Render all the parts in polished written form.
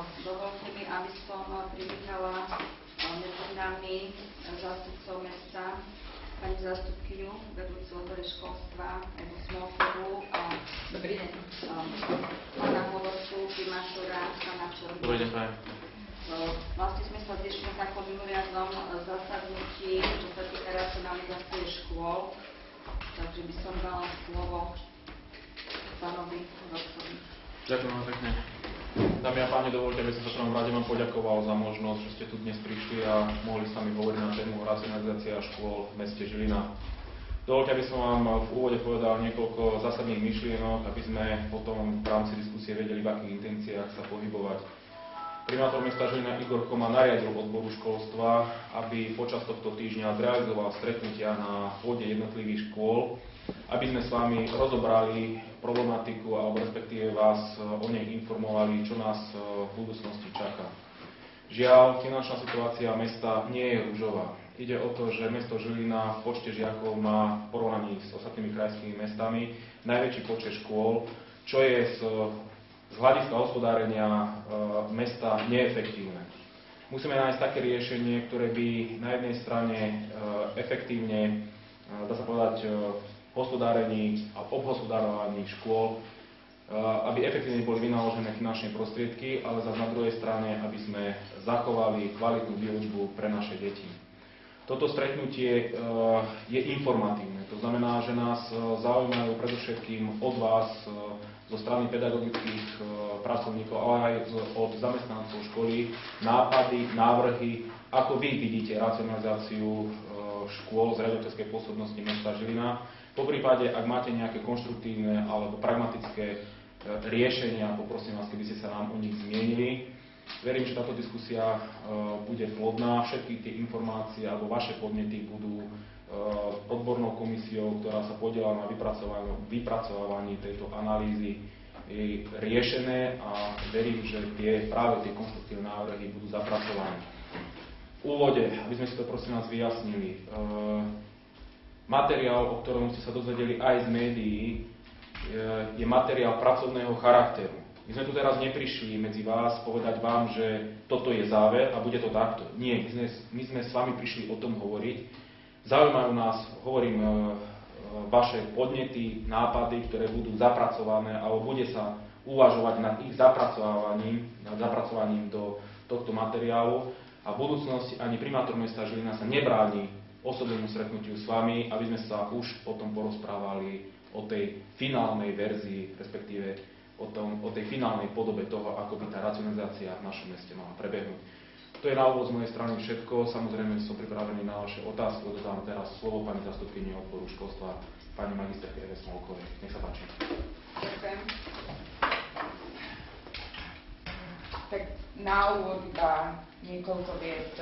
Dovolte mi, aby som privítala medzi nami zástupcov mesta, pani zástupkyňu, vedúcu odbory školstva, Evu Smolkovú a Dobrý deň. Pána hovorcu, primátora, pána Čorbu. Dobrý deň, prajem. Vlastne sme sa zišli na takom mimoriadnom zasadnutí, čo sa týka racionalizácie škôl, takže by som dala slovo pánovi hovorcovi. Ďakujem vám pekne. Dámy a páni, dovoľte, aby som sa v prvom rade vám poďakoval za možnosť, že ste tu dnes prišli a mohli s nami hovoriť na tému racionalizácia škôl v meste Žilina. Dovoľte, aby som vám v úvode povedal niekoľko zásadných myšlienok, aby sme potom v rámci diskusie vedeli, v akých intenciách sa pohybovať. Primátor mesta Žilina Igor Koma nariadil odboru školstva, aby počas tohto týždňa zrealizoval stretnutia na pôde jednotlivých škôl, aby sme s vami rozobrali problematiku alebo respektíve vás o nej informovali, čo nás v budúcnosti čaká. Žiaľ, finančná situácia mesta nie je ružová. Ide o to, že mesto Žilina v počte žiakov má v porovnaní s ostatnými krajskými mestami najväčší počet škôl, čo je z hľadiska hospodárenia mesta neefektívne. Musíme nájsť také riešenie, ktoré by na jednej strane efektívne, dá sa povedať, hospodárení a obhospodárovaní škôl, aby efektívne boli vynaložené finančné prostriedky, ale zase na druhej strane, aby sme zachovali kvalitnú výučbu pre naše deti. Toto stretnutie je informatívne, to znamená, že nás zaujímajú predovšetkým od vás zo strany pedagogických pracovníkov, ale aj od zamestnancov školy, nápady, návrhy, ako vy vidíte racionalizáciu škôl z riaditeľskej pôsobnosti mesta Žilina. Poprípade, ak máte nejaké konštruktívne alebo pragmatické riešenia, poprosím vás, keby ste sa nám o nich zmienili. Verím, že táto diskusia bude plodná. Všetky tie informácie alebo vaše podnety budú odbornou komisiou, ktorá sa podieľa na vypracovávaní tejto analýzy riešené a verím, že práve tie konštruktívne návrhy budú zapracované. V úvode, aby sme si to prosím vás vyjasnili, materiál, o ktorom ste sa dozvedeli aj z médií, je materiál pracovného charakteru. My sme tu teraz neprišli medzi vás povedať vám, že toto je záver a bude to takto. Nie, my sme s vami prišli o tom hovoriť. Zaujímajú nás, hovorím, vaše podnety, nápady, ktoré budú zapracované, alebo bude sa uvažovať nad ich zapracovaním do tohto materiálu. A v budúcnosti ani primátor mesta Žilina sa nebráni osobnému stretnutiu s vami, aby sme sa už potom porozprávali o tej finálnej verzii, respektíve o tej finálnej podobe toho, ako by tá racionalizácia v našom meste mala prebehnúť. To je na úvod z mojej strany všetko. Samozrejme som pripravený na vaše otázky. Odovzdám teraz slovo pani zástupkyni odboru školstva, pani magisterke Eve Smolkovej. Nech sa páči. Ďakujem. Tak na úvod iba niekoľko viet.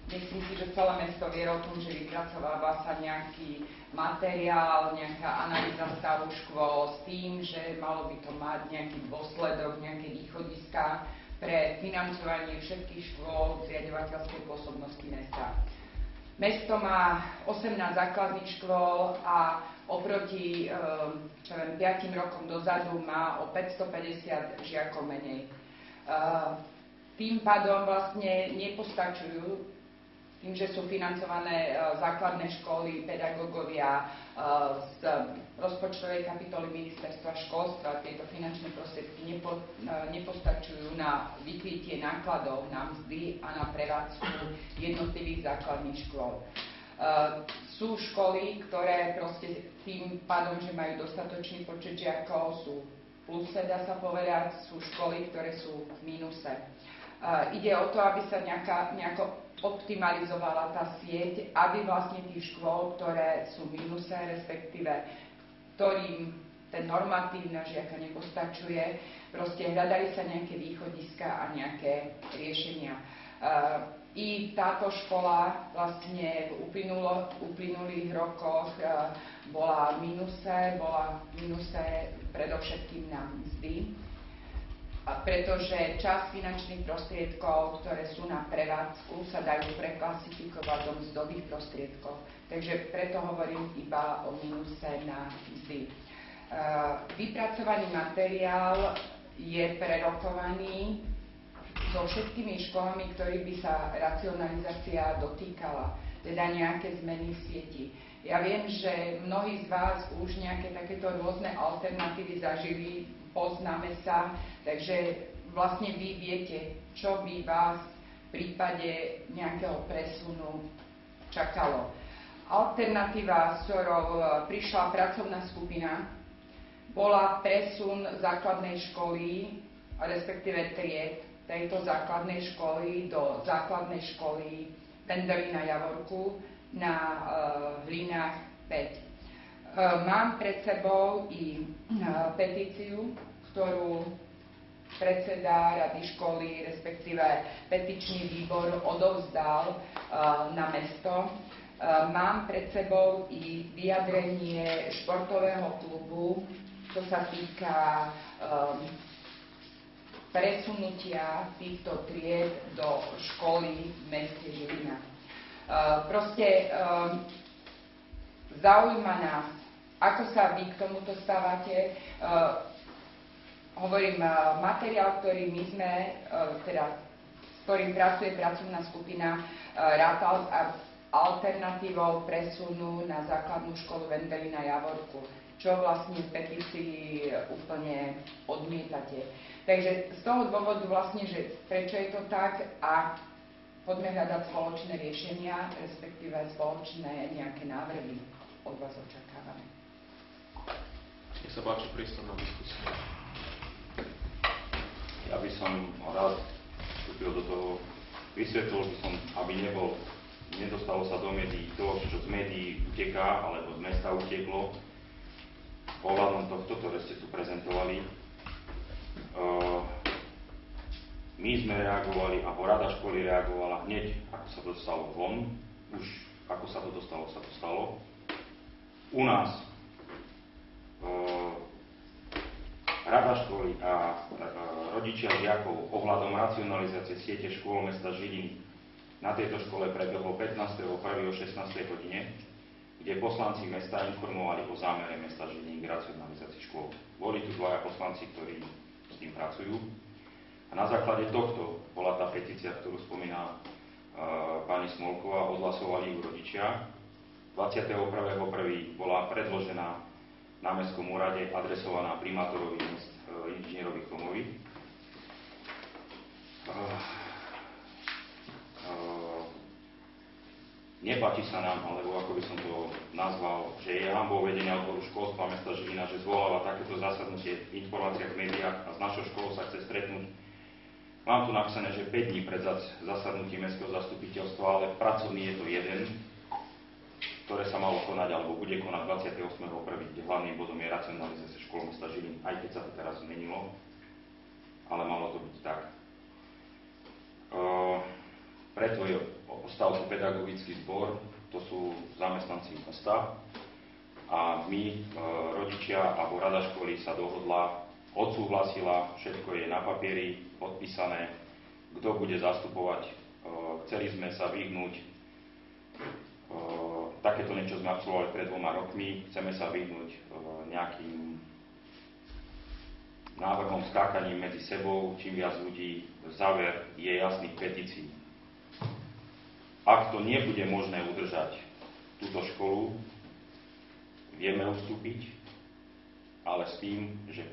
Myslím si, že celé mesto vie o tom, že vypracováva sa nejaký materiál, nejaká analýza stavu škôl s tým, že malo by to mať nejaký dôsledok, nejaké východiska pre financovanie všetkých škôl z riaďovateľskej pôsobnosti mesta. Mesto má 18 základných škôl a oproti 5 rokom dozadu má o 550 žiakov menej. Tým pádom vlastne nepostačujú, tým, že sú financované základné školy, pedagógovia z rozpočtovej kapitoly ministerstva školstva, tieto finančné prostriedky nepostačujú na vykrytie nákladov na mzdy a na prevádzku jednotlivých základných škôl. Sú školy, ktoré proste tým pádom, že majú dostatočný počet žiakov, sú v pluse, dá sa povedať, sú školy, ktoré sú v mínuse. Ide o to, aby sa nejako optimalizovala tá sieť, aby vlastne tých škôl, ktoré sú v mínuse, respektíve ktorým ten normatív na žiaka nepostačuje, proste hľadali sa nejaké východiska a nejaké riešenia. I táto škola vlastne v uplynulých rokoch bola v mínuse predovšetkým na mzdy, pretože časť finančných prostriedkov, ktoré sú na prevádzku, sa dajú preklasifikovať do mzdových prostriedkov. Takže preto hovorím iba o mínuse na mzdy. Vypracovaný materiál je prerokovaný so všetkými školami, ktorých by sa racionalizácia dotýkala, teda nejaké zmeny v sieti. Ja viem, že mnohí z vás už nejaké takéto rôzne alternatívy zažili, poznáme sa, takže vlastne vy viete, čo by vás v prípade nejakého presunu čakalo. Alternatíva, s ktorou prišla pracovná skupina, bola presun základnej školy, respektíve tried tejto základnej školy do základnej školy Vendely na Javorku na Hlinách 5. Mám pred sebou i petíciu, ktorú predseda rady školy, respektíve petičný výbor odovzdal na mesto. Mám pred sebou i vyjadrenie športového klubu, čo sa týka presunutia týchto tried do školy v meste Žilina. Proste zaujíma nás, ako sa vy k tomuto stávate. Hovorím, materiál, ktorý my sme, s ktorým pracuje pracovná skupina, rátal alternatívou presunu na základnú školu Vendely na Javorku, čo vlastne v petícii úplne odmietate. Takže z toho dôvodu vlastne, že prečo je to tak a poďme hľadať spoločné riešenia, respektíve spoločné nejaké návrhy od vás očakávame. Nech sa páči priestor na diskusiu. Ja by som rád vstúpil do toho, vysvetlil by som, aby nedostalo sa do médií to, čo z médií uteká, alebo z mesta uteklo, ohľadom tohto, ktoré ste tu prezentovali. My sme reagovali, alebo rada školy reagovala hneď, ako sa to dostalo von, už ako sa to dostalo, sa to stalo. U nás rada školy a rodičia žiakov ohľadom racionalizácie siete škôl mesta Žiliny na tejto škole prebehlo 15.1. o 16. hodine, kde poslanci mesta informovali o zámere mesta Žiliny k racionalizácii škôl. Boli tu dvaja poslanci, ktorí s tým pracujú. A na základe tohto bola tá petícia, ktorú spomína pani Smolková, odhlasovali ju rodičia. 21.1. bola predložená na mestskom úrade, adresovaná primátorovi inžinierovi Chromovi. Nepáči sa nám, alebo ako by som to nazval, že je hanbou vedenia odboru školstva mesta Žilina, že zvoláva takéto zasadnutie v informáciách v médiách a s našou školou sa chce stretnúť. Mám tu napísané, že 5 dní pred zasadnutím mestského zastupiteľstva, ale pracovný je to jeden, ktoré sa malo konať, alebo bude konať 28.1., kde hlavným bodom je racionalizácia škôl mesta Žiliny, aj keď sa to teraz zmenilo, ale malo to byť tak. Preto je ostal tu pedagogický zbor, to sú zamestnanci mesta a my, rodičia alebo rada školy sa dohodla, odsúhlasila, všetko je na papieri, podpísané, kto bude zastupovať. Chceli sme sa vyhnúť, takéto niečo sme absolvovali pred 2 rokmi, chceme sa vyhnúť nejakým návrhom, skákaním medzi sebou, čím viac ľudí, záver je jasný v petícii. Ak to nebude možné udržať túto školu, vieme ustúpiť, ale s tým, že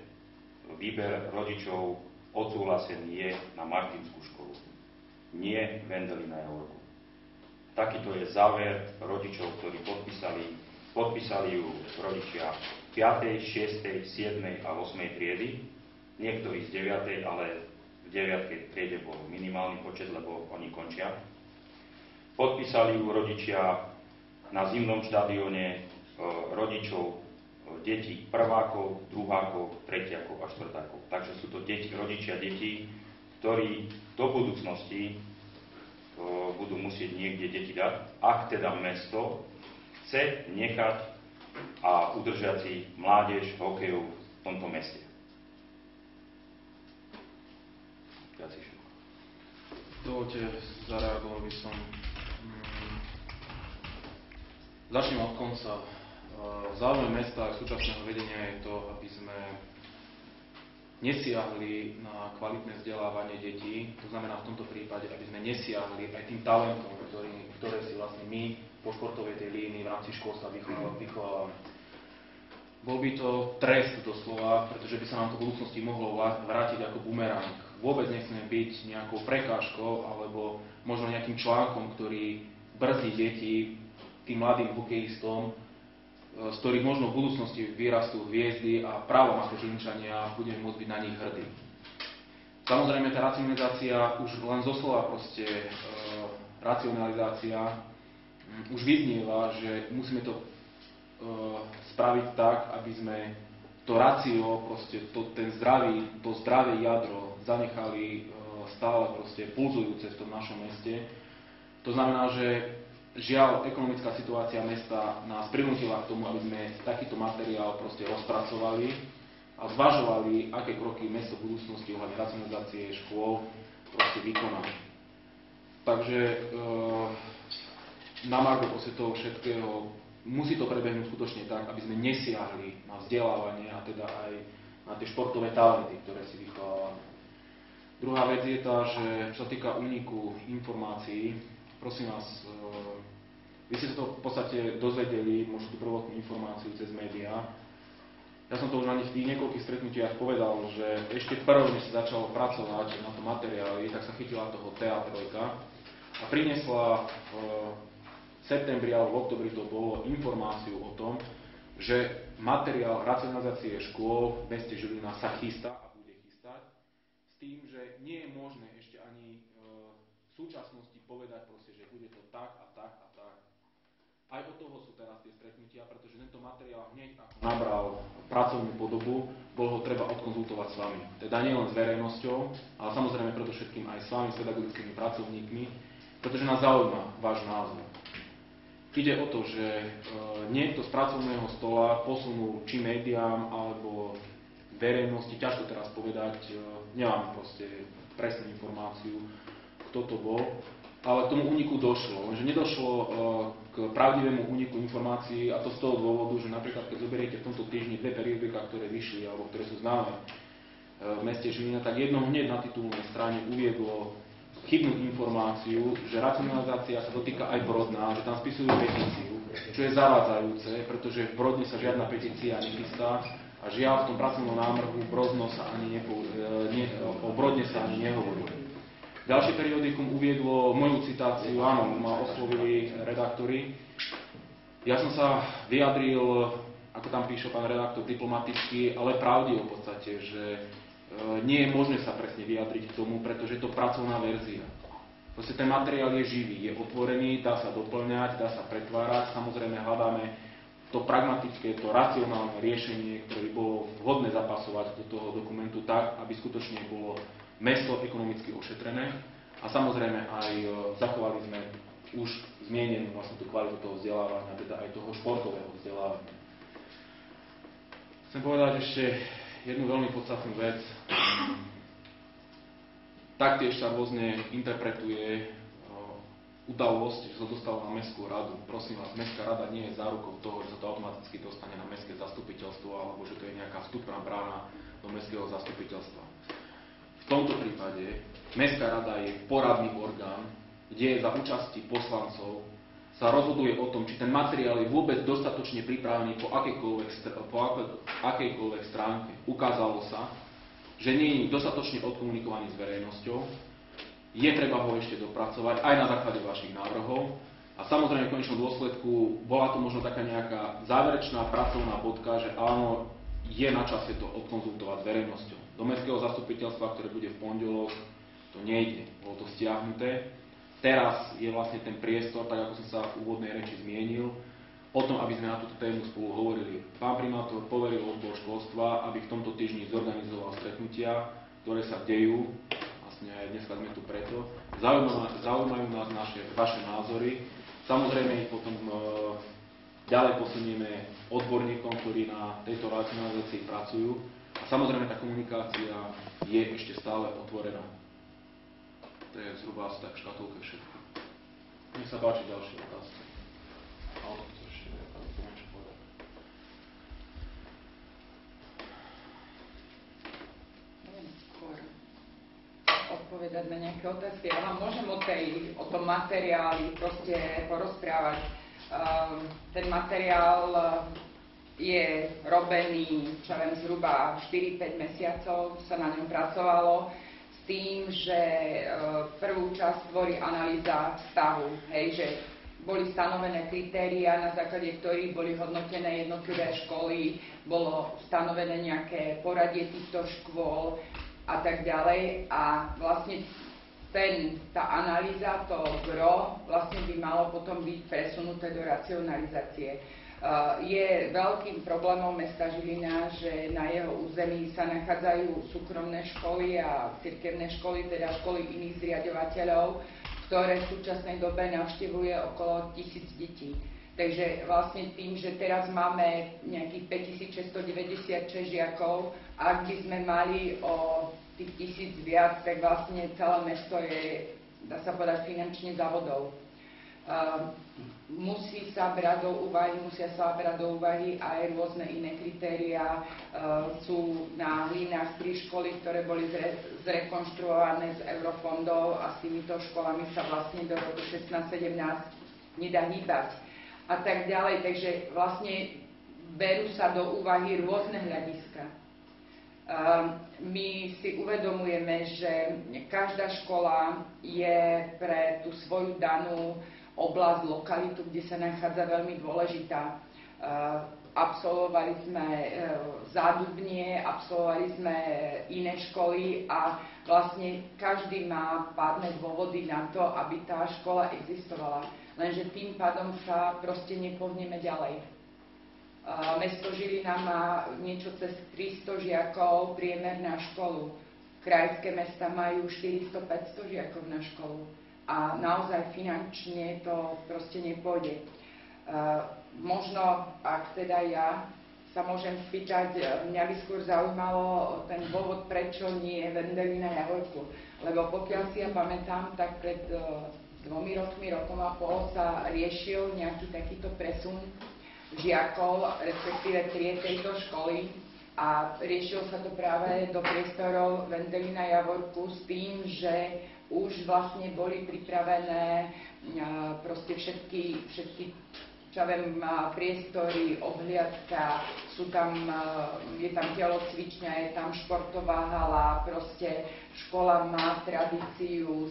výber rodičov odsúhlasený je na Martinskú školu, nie Vendely na Javorku. Takýto je záver rodičov, ktorí podpísali ju rodičia 5., 6., 7. a 8. triedy, niektorí z 9., ale v 9. triede bol minimálny počet, lebo oni končia. Podpísali ju rodičia na zimnom štadióne rodičov detí prvákov, druhákov, tretiakov a štvrtákov. Takže sú to rodičia detí, ktorí do budúcnosti budú musieť niekde deti dať, ak teda mesto chce nechať a udržať si mládež hokejov v tomto meste. Dovoľte, zareagoval by som. Začnem od konca. Záujem mesta a súčasného vedenia je to, aby sme nesiahli na kvalitné vzdelávanie detí, to znamená v tomto prípade, aby sme nesiahli aj tým talentom, ktoré si vlastne my po športovej tej línii v rámci školstva vychovávame. Bol by to trest doslova, pretože by sa nám to v budúcnosti mohlo vrátiť ako bumerang. Vôbec nechceme byť nejakou prekážkou alebo možno nejakým článkom, ktorý brzdí deti tým mladým hokejistom, z ktorých možno v budúcnosti vyrastú hviezdy a právom ako Žilinčania budeme môcť byť na nich hrdí. Samozrejme, tá racionalizácia už len zoslova proste racionalizácia už vyznieva, že musíme to spraviť tak, aby sme to ratio, proste to zdravé jadro zanechali stále proste pulzujúce v tom našom meste. To znamená, že žiaľ, ekonomická situácia mesta nás prinútila k tomu, aby sme takýto materiál proste rozpracovali a zvažovali, aké kroky mesto v budúcnosti ohľadne racionalizácie škôl proste vykoná. Takže na margo proste toho všetkého musí to prebehnúť skutočne tak, aby sme nesiahli na vzdelávanie a teda aj na tie športové talenty, ktoré si vychovávame. Druhá vec je tá, že čo sa týka úniku informácií, prosím vás, vy ste sa to v podstate dozvedeli, možno tú prvotnú informáciu cez médiá. Ja som to už na v tých niekoľkých stretnutiach povedal, že ešte prv, než sa začalo pracovať na tom materiáli, tak sa chytila toho TA3 a priniesla v septembri alebo v oktobri to bolo informáciu o tom, že materiál racionalizácie škôl v meste Žilina sa chystá a bude chystať s tým, že nie je možné ešte ani v súčasnosti povedať proste, že bude to tak a tak a tak. Aj od toho sú teraz tie stretnutia, pretože tento materiál hneď ako nabral pracovnú podobu, bolo ho treba odkonzultovať s vami. Teda nielen s verejnosťou, ale samozrejme predovšetkým aj s vami, s pedagogickými pracovníkmi, pretože nás zaujíma váš názor. Ide o to, že niekto z pracovného stola posunul či médiám alebo verejnosti, ťažko teraz povedať, nemám proste presnú informáciu, kto to bol, ale k tomu úniku došlo. Lenže nedošlo k pravdivému úniku informácií a to z toho dôvodu, že napríklad keď zoberiete v tomto týždni dve periodika, ktoré vyšli alebo ktoré sú známe v meste Žilina, tak jedno hneď na titulnej strane uviedlo chybnú informáciu, že racionalizácia sa dotýka aj Brodna, že tam spisujú petíciu, čo je zavádzajúce, pretože v Brodne sa žiadna petícia nechystá a žiaľ v tom pracovnom návrhu o Brodne sa ani nehovorí. Ďalšie periodikum uviedlo moju citáciu, áno, ma oslovili redaktori. Ja som sa vyjadril, ako tam píše pán redaktor, diplomaticky, ale pravdivo v podstate, že nie je možné sa presne vyjadriť k tomu, pretože je to pracovná verzia. Proste ten materiál je živý, je otvorený, dá sa doplňať, dá sa pretvárať. Samozrejme hľadáme to pragmatické, to racionálne riešenie, ktoré by bolo vhodné zapasovať do toho dokumentu tak, aby skutočne bolo mesto ekonomicky ošetrené a samozrejme aj zachovali sme už zmienenú vlastne tú kvalitu toho vzdelávania, teda aj toho športového vzdelávania. Chcem povedať ešte jednu veľmi podstatnú vec. Taktiež sa rôzne interpretuje udalosť, že sa dostalo na Mestskú radu. Prosím vás, Mestská rada nie je zárukou toho, že sa to automaticky dostane na Mestské zastupiteľstvo alebo že to je nejaká vstupná brána do Mestského zastupiteľstva. V tomto prípade Mestská rada je poradný orgán, kde za účasti poslancov sa rozhoduje o tom, či ten materiál je vôbec dostatočne pripravený po akejkoľvek stránke. Ukázalo sa, že nie je dostatočne odkomunikovaný s verejnosťou, je treba ho ešte dopracovať aj na základe vašich návrhov a samozrejme v konečnom dôsledku bola to možno taká nejaká záverečná pracovná bodka, že áno, je na čase to odkonzultovať s verejnosťou. Do Mestského zastupiteľstva, ktoré bude v pondelok, to nejde, bolo to stiahnuté. Teraz je vlastne ten priestor, tak ako som sa v úvodnej reči zmienil, o tom, aby sme na túto tému spolu hovorili. Pán primátor poveril odbor školstva, aby v tomto týždni zorganizoval stretnutia, ktoré sa dejú, vlastne aj dneska sme tu preto. Zaujímajú nás vaše názory. Samozrejme ich potom ďalej posunieme odborníkom, ktorí na tejto racionalizácii pracujú. A samozrejme tá komunikácia je ešte stále otvorená. To je zhruba asi tak v škatulke všetko. Nech sa páči ďalšie otázky. A o tom chceš ešte niečo povedať. odpovedať na nejaké otázky. Ja vám môžem o tom materiáli proste porozprávať. Ten materiál je robený, čo viem, zhruba 4-5 mesiacov sa na ňom pracovalo, s tým, že prvú časť tvorí analýza stavu, hej, že boli stanovené kritériá, na základe ktorých boli hodnotené jednotlivé školy, bolo stanovené nejaké poradie týchto škôl a tak ďalej. A vlastne tá analýza, to gro, vlastne by malo potom byť presunuté do racionalizácie. Je veľkým problémom mesta Žilina, že na jeho území sa nachádzajú súkromné školy a cirkevné školy, teda školy iných zriaďovateľov, ktoré v súčasnej dobe navštevuje okolo 1000 detí. Takže vlastne tým, že teraz máme nejakých 5696 žiakov, ak by sme mali o tých 1000 viac, tak vlastne celé mesto je, dá sa povedať, finančne za vodou. Musia sa brať do úvahy aj rôzne iné kritériá. Sú na Hlinách 3 školy, ktoré boli zrekonštruované z eurofondov a s týmito školami sa vlastne do roku 16-17 nedá hýbať a tak ďalej. Takže vlastne berú sa do úvahy rôzne hľadiska. My si uvedomujeme, že každá škola je pre tú svoju danú oblasť, lokalitu, kde sa nachádza, veľmi dôležitá. Absolvovali sme Zádubnie, absolvovali sme iné školy a vlastne každý má pádne dôvody na to, aby tá škola existovala. Lenže tým pádom sa proste nepohneme ďalej. Mesto Žilina má niečo cez 300 žiakov priemer na školu. Krajské mesta majú 400-500 žiakov na školu. A naozaj finančne to proste nepôjde. Možno, ak teda ja sa môžem spýtať, mňa by skôr zaujímalo ten dôvod, prečo nie Vendelina Javorku. Lebo pokiaľ si ja pamätám, tak pred 2 rokom a pol sa riešil nejaký takýto presun žiakov, respektíve tried tejto školy a riešilo sa to práve do priestorov Vendelina Javorku s tým, že už vlastne boli pripravené proste všetky čo viem, priestory, obhliadka, je tam telocvičňa, je tam športová hala, proste škola má tradíciu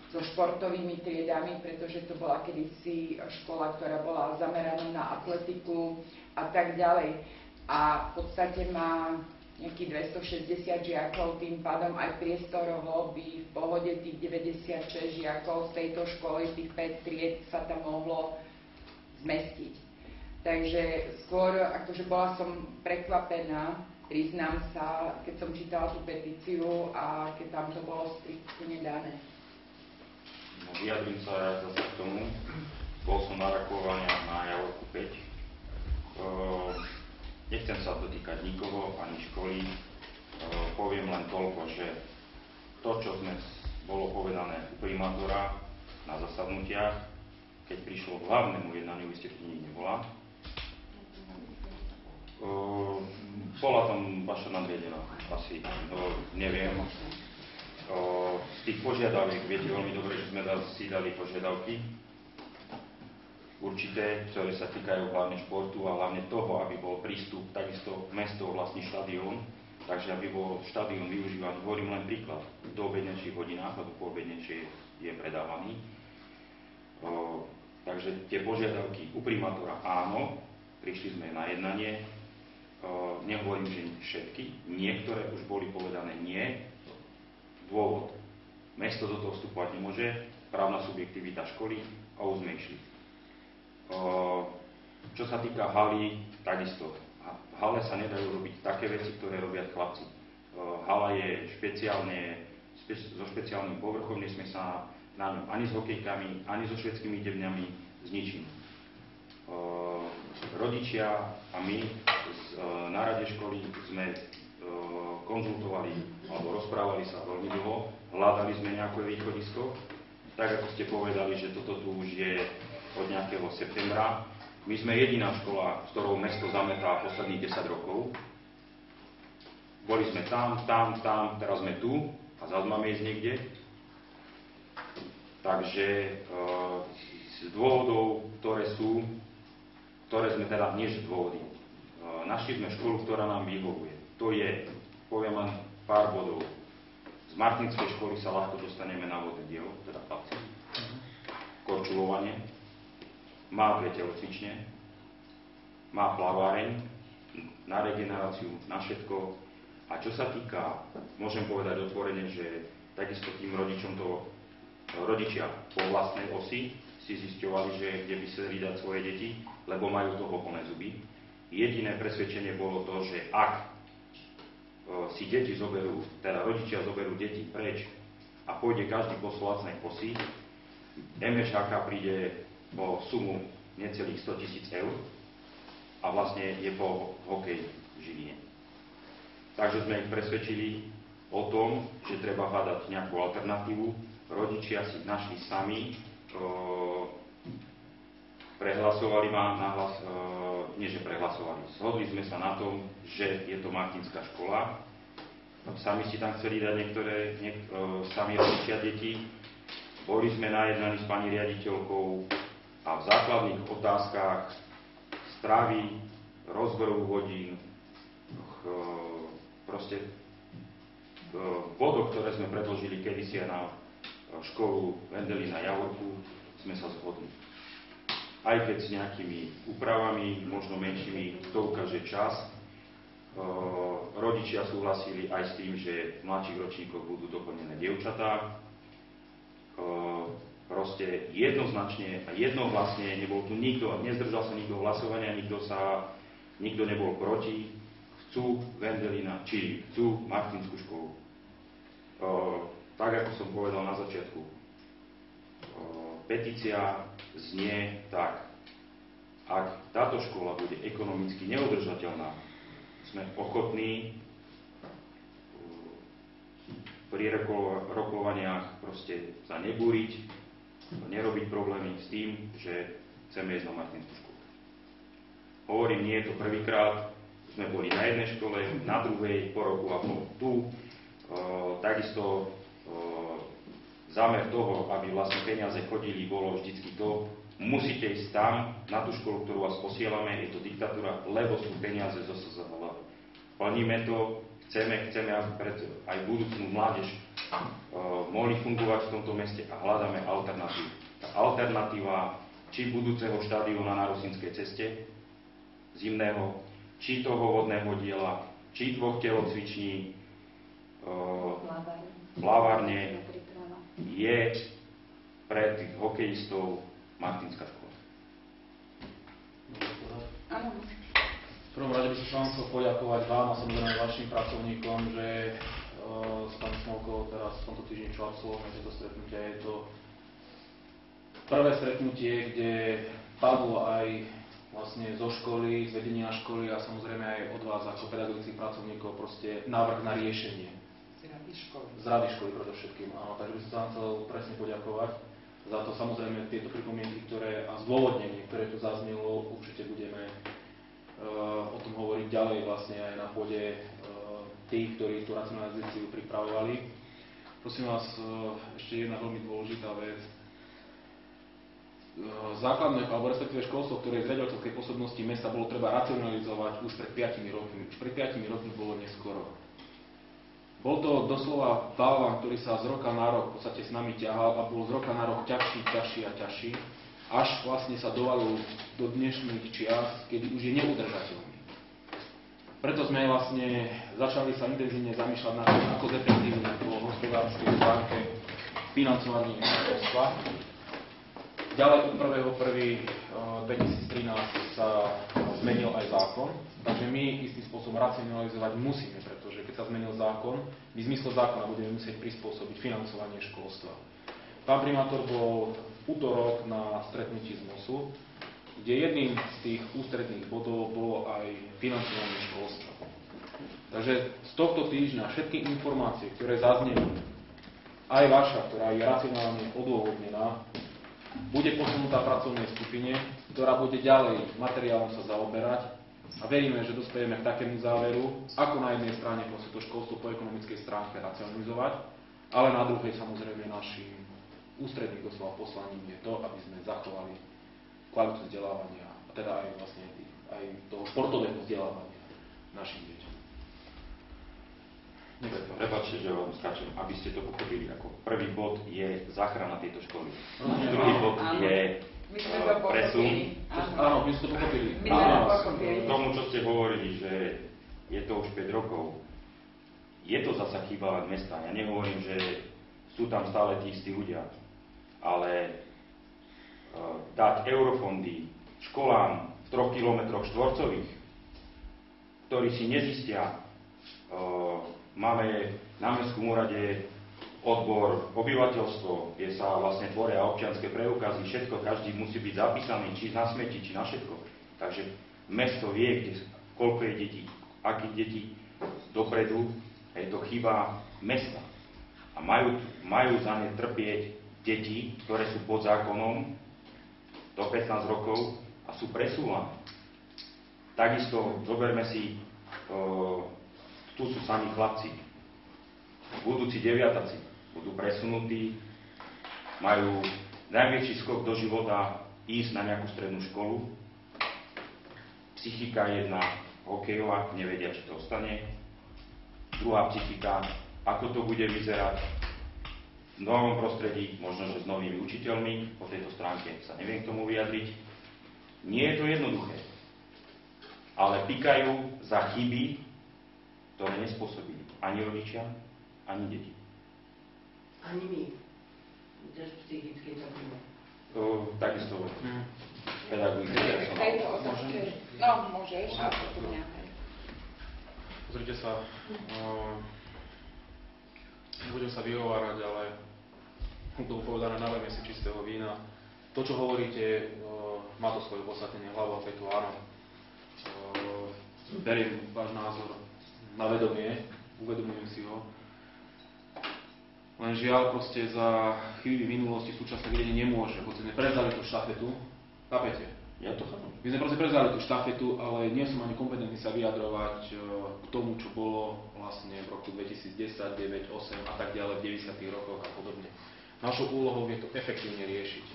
so športovými triedami, pretože to bola kedysi škola, ktorá bola zameraná na atletiku a tak ďalej. A v podstate má nejakých 260 žiakov, tým pádom aj priestorovo by v pohode tých 96 žiakov z tejto školy, tých 5 tried sa tam mohlo zmestiť. Takže skôr, akože bola som prekvapená, priznám sa, keď som čítala tú petíciu a keď tam to bolo striktne dané. No, vyjadrím sa ja zase k tomu. Bol som na rokovania na Javorku 5. Nechcem sa dotýkať nikoho, ani školy. Poviem len toľko, že to, čo bolo povedané u primátora na zasadnutiach, keď prišlo k hlavnému jednaniu, vy ste tu nikdy nebola, bola tam vaša nadriadená, asi, neviem. Z tých požiadaviek, viete veľmi dobre, že sme si dali požiadavky určité, ktoré sa týkajú hlavne športu a hlavne toho, aby bol prístup, takisto mesto vlastní štadión, takže aby bol štadión využívaný. Hovorím len príklad, do obednejších hodinách, lebo po obednejšie je predávaný. Takže tie požiadavky u primátora áno, prišli sme na jednanie, nehovorím, že všetky, niektoré už boli povedané nie. Dôvod, mesto do toho vstupovať nemôže, právna subjektivita školy a už sme išli. Čo sa týka haly, takisto. V hale sa nedajú robiť také veci, ktoré robia chlapci. Hala je so špeciálnym povrchom, nesmie sa na ňom ani s hokejkami, ani so švédskymi debňami, s ničím. Rodičia a my na rade školy sme konzultovali alebo rozprávali sa veľmi dlho, hľadali sme nejaké východisko, tak ako ste povedali, že toto tu už je od nejakého septembra. My sme jediná škola, s ktorou mesto zametá posledných 10 rokov. Boli sme tam, teraz sme tu a a zase máme ísť niekde. Takže z dôvodov, ktoré sme teda, nie že dôvody, našli sme školu, ktorá nám vyhovuje. To je, poviem len pár bodov. Z Martinskej školy sa ľahko dostaneme na vodné dielo, teda chlapci. Korčulovanie. Má 2 telocvične. Má plaváreň na regeneráciu, na všetko. A čo sa týka, môžem povedať otvorene, že takisto tým rodičom to rodičia po vlastnej osi si zisťovali, že kde by chceli dať svoje deti, lebo majú toho plné zuby. Jediné presvedčenie bolo to, že ak si deti zoberú, teda rodičia zoberú deti preč a pôjde každý po vlastnej osi, MŠHK príde po sumu necelých 100 000 eur a vlastne je po hokej v Žiline. Takže sme ich presvedčili o tom, že treba hľadať nejakú alternatívu. Rodičia si našli sami, prehlasovali ma nahlas, nie že prehlasovali, zhodli sme sa na tom, že je to Martinská škola. Sami si tam chceli dať sami rodičia detí. Boli sme najednaní s pani riaditeľkou a v základných otázkach správy, rozboru hodín, proste v bodoch, ktoré sme predložili kedysi aj na školu Vendelina Javorku, sme sa zhodli. Aj keď s nejakými úpravami, možno menšími, to ukáže čas. Rodičia súhlasili aj s tým, že v mladších ročníkoch budú doplnené dievčatá. Proste jednoznačne a jednohlasne, nebol tu nikto, nezdržal sa nikto hlasovania, nikto nebol proti. Chcú Vendelina, či chcú Martinskú školu. Tak, ako som povedal na začiatku, petícia znie tak: ak táto škola bude ekonomicky neudržateľná, sme ochotní pri rokovaniach proste sa nebúriť, nerobiť problémy s tým, že chceme ísť na Martinskú školu. Hovorím, nie je to prvýkrát, sme boli na jednej škole, na druhej, po roku a pol tu. Takisto zámer toho, aby vlastne peniaze chodili, bolo vždycky to, musíte ísť tam, na tú školu, ktorú vás posielame, je to diktatúra, lebo sú peniaze zo SZHL. Plníme to, chceme, aby aj budúcnú mládež mohli fungovať v tomto meste a hľadáme alternatívu. Tá alternatíva, či budúceho štadióna na Rosinskej ceste, zimného, či toho vodného diela, či 2 telocviční, plavárne, je pre tých hokejistov Martinská škola. V prvom rade by som sa vám chcel poďakovať vám a samozrejme vašim pracovníkom, že s pani Smolkou teraz v tomto týždni, čo absolvujeme tieto stretnutia, je to prvé stretnutie, kde padlo aj vlastne zo školy, z vedenia školy a samozrejme aj od vás ako pedagogických pracovníkov proste návrh na riešenie. Z rady školy predovšetkým, áno. Takže by som sa vám chcel presne poďakovať za to. Samozrejme tieto pripomienky, a zdôvodnenie, ktoré tu zaznelo, určite budeme o tom hovoriť ďalej vlastne aj na pôde tých, ktorí tú racionalizáciu pripravovali. Prosím vás, ešte jedna veľmi dôležitá vec. Základné, alebo respektíve školstvo, ktoré je z riaditeľskej pôsobnosti mesta, bolo treba racionalizovať už pred 5 rokmi. Už pred 5 rokmi bolo neskoro. Bol to doslova balván, ktorý sa z roka na rok v podstate s nami ťahal a bol z roka na rok ťažší a ťažší, až vlastne sa dovalil do dnešných čias, kedy už je neudržateľný. Preto sme vlastne začali sa intenzívne zamýšľať nad tým, ako zefektívniť po hospodárskej stránke financovanie školstva. Ďalej od 1.1.2013 sa zmenil aj zákon, takže my istým spôsobom racionalizovať musíme, pretože keď sa zmenil zákon, my v zmysle zákona budeme musieť prispôsobiť financovanie školstva. Pán primátor bol v utorok na stretnutí z MOSu, kde jedným z tých ústredných bodov bolo aj financovanie školstva. Takže z tohto týždňa všetky informácie, ktoré zazneli, aj vaša, ktorá je racionálne odôvodnená, bude posunutá pracovnej skupine, ktorá bude ďalej materiálom sa zaoberať a veríme, že dospejeme k takému záveru, ako na jednej strane to školstvo po ekonomickej stránke racionalizovať Ale na druhej samozrejme našim ústredným doslova poslaním je to, aby sme zachovali kvalitu vzdelávania, a teda aj vlastne aj toho športového vzdelávania našim deťom. Prepáčte, že vám skáčem, aby ste to pochopili. Ako prvý bod je záchrana tejto školy. Rozumiem. Druhý bod Áno. je My sme to presun. pochopili. Áno, my ste to pochopili. My sme to Áno. pochopili. K tomu, čo ste hovorili, že je to už 5 rokov, je to zasa chyba len mesta. Ja nehovorím, že sú tam stále tí istí ľudia, ale dať eurofondy školám v 3 kilometroch štvorcových, ktorí si nezistia, máme na Mestskom úrade odbor obyvateľstvo, kde sa vlastne tvoria občianske preukazy, všetko, každý musí byť zapísaný, či na smeti, či na všetko. Takže mesto vie, koľko je detí, akých detí dopredu, je to chyba mesta. A majú za ne trpieť deti, ktoré sú pod zákonom do 15 rokov a sú presúvané. Takisto zoberme si, tu sú sami chlapci, budúci deviataci budú presunutí, majú najväčší skok do života ísť na nejakú strednú školu. Psychika jedna hokejová, nevedia, či to ostane. Druhá psychika, ako to bude vyzerať v novom prostredí, možno, že s novými učiteľmi. Po tejto stránke sa neviem k tomu vyjadriť. Nie je to jednoduché, ale pikajú za chyby, ktoré nespôsobili ani rodičia, ani deti. Ani my. Tiež psychicky to bude. Takisto pedagogika. K tejto otázke, no môžeš, a potom ja. Pozrite sa, nebudem sa vyhovárať, ale to povedané, nalejme si čistého vína. To, čo hovoríte, má to svoje podstatnenie, hlava petu, áno. Beriem váš názor na vedomie, uvedomujem si ho. Len žiaľ, proste za chyby minulosti súčasné vedenie nemôže, hoci sme prevzali tú štafetu, chápete? Ja to chápem. My sme proste prevzali tú štafetu, ale nie som ani kompetentný sa vyjadrovať k tomu, čo bolo vlastne v roku 2010, 9, 8 a tak ďalej, v 90. rokoch a podobne. Našou úlohou je to efektívne riešiť.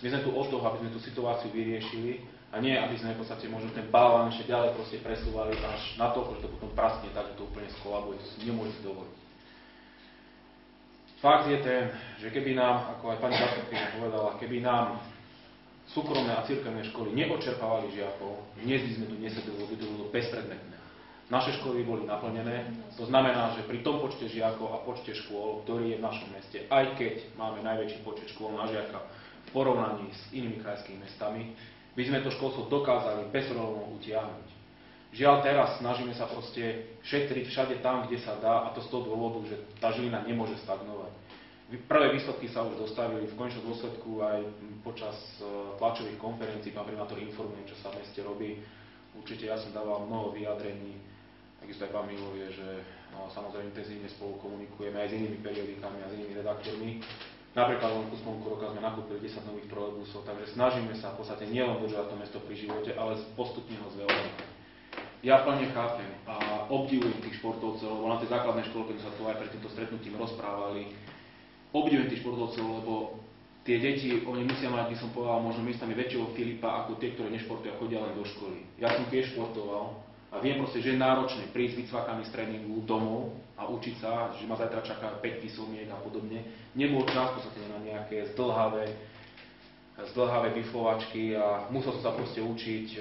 My sme tu od toho, aby sme tú situáciu vyriešili a nie, aby sme v podstate možno ten balán ešte ďalej proste presúvali až na to, že to potom praskne tak, že to úplne skolabuje, to si nemôžete dovoliť. Fakt je ten, že keby nám, ako aj pani zástupkyňa povedala, keby nám súkromné a cirkevné školy neočerpávali žiakov, dnes by sme tu nesedeli, by to bolo bezpredmetné. Naše školy by boli naplnené, to znamená, že pri tom počte žiakov a počte škôl, ktorý je v našom meste, aj keď máme najväčší počet škôl na žiaka v porovnaní s inými krajskými mestami, by sme to školstvo dokázali bezproblémov utiahnuť. Žiaľ, teraz snažíme sa proste šetriť všade tam, kde sa dá, a to z toho dôvodu, že tá Žilina nemôže stagnovať. Prvé výsledky sa už dostavili, v konečnom dôsledku aj počas tlačových konferencií pán primátor informuje, čo sa v meste robí. Určite ja som dával mnoho vyjadrení, takisto aj pán Milo vie, že samozrejme intenzívne spolu komunikujeme aj s inými periodikami a s inými redaktormi. Napríklad len ku sklonku roka sme nakúpili 10 nových trolejbusov, takže snažíme sa v podstate nielen držať to mesto pri živote, ale postupne ho zveľaďovať. Ja plne chápem a obdivujem tých športovcov, lebo na tej základnej škole, keď sme sa tu aj pred týmto stretnutím rozprávali, obdivujem tých športovcov, lebo tie deti, oni musia mať, by som povedal, možno miestami väčšieho Filipa ako tie, ktoré nešportujú a chodia len do školy. Ja som tiež športoval a viem proste, že je náročné prísť vycvakaný z tréningu domov a učiť sa, že ma zajtra čaká 5 písomiek a podobne. Nebol čas v podstate na nejaké zdĺhavé biflovačky a musel som sa proste učiť,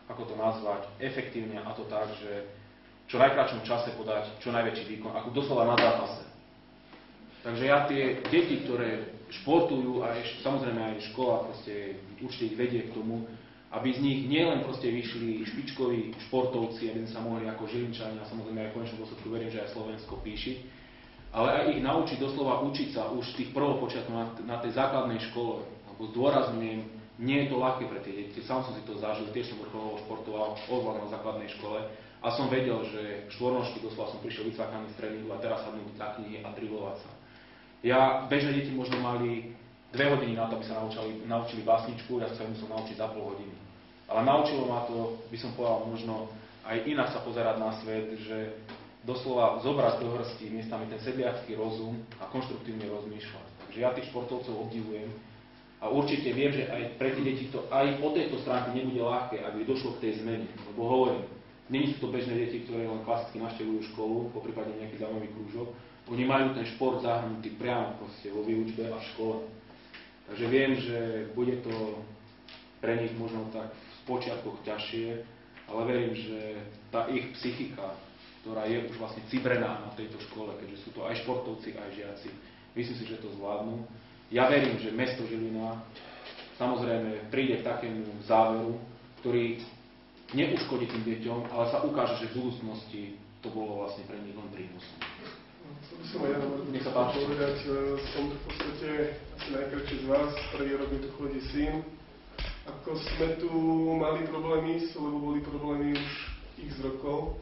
ako to nazvať, efektívne, a to tak, že v čo najkratšom čase podať čo najväčší výkon, ako doslova na zápase. Takže ja tie deti, ktoré športujú a samozrejme aj škola proste určite ich vedie k tomu, aby z nich nielen proste vyšli špičkoví športovci, aby sa mohli ako Žilinčania, samozrejme aj v konečnom dôsledku verím, že aj Slovensko píšiť, ale aj ich naučiť doslova učiť sa už z tých prvopočiatkov na tej základnej škole. Lebo zdôrazňujem, nie je to ľahké pre tie deti, sám som si to zažil, tiež som vrcholovo športoval, obzvlášť na základnej škole a som vedel, že štvornožky doslova som prišiel vycvakaný z tréningu a teraz sadnúť za knihy a driblovať sa. Ja, bežné deti možno mali 2 hodiny na to, aby sa naučili básničku, ja som sa musel naučiť za pol hodiny. Ale naučilo ma to, by som povedal, možno aj inak sa pozerať na svet, že doslova zobrať do hrsti miestami ten sedliacký rozum a konštruktívne rozmýšľať. Takže ja tých športovcov obdivujem a určite viem, že aj pre tie deti to aj po tejto stránke nebude ľahké, aby došlo k tej zmene. Lebo hovorím, nie sú to bežné deti, ktoré len klasicky navštevujú školu, poprípade nejaký zaujímavý krúžok. Oni majú ten šport zahrnutý priamo proste vo výučbe a v škole. Takže viem, že bude to pre nich možno tak v počiatkoch ťažšie, ale verím, že tá ich psychika, ktorá je už vlastne cibrená na tejto škole, keďže sú to aj športovci, aj žiaci. Myslím si, že to zvládnu. Ja verím, že mesto Žilina samozrejme príde k takému záveru, ktorý neuškodí tým deťom, ale sa ukáže, že v budúcnosti to bolo vlastne pre nich len prínosom. Chcel by som aj ja Nech sa páči. povedať, som tu v podstate asi najkrajší z vás, prvý rok mi tu chodí syn. Ako sme tu mali problémy, lebo boli problémy už x rokov,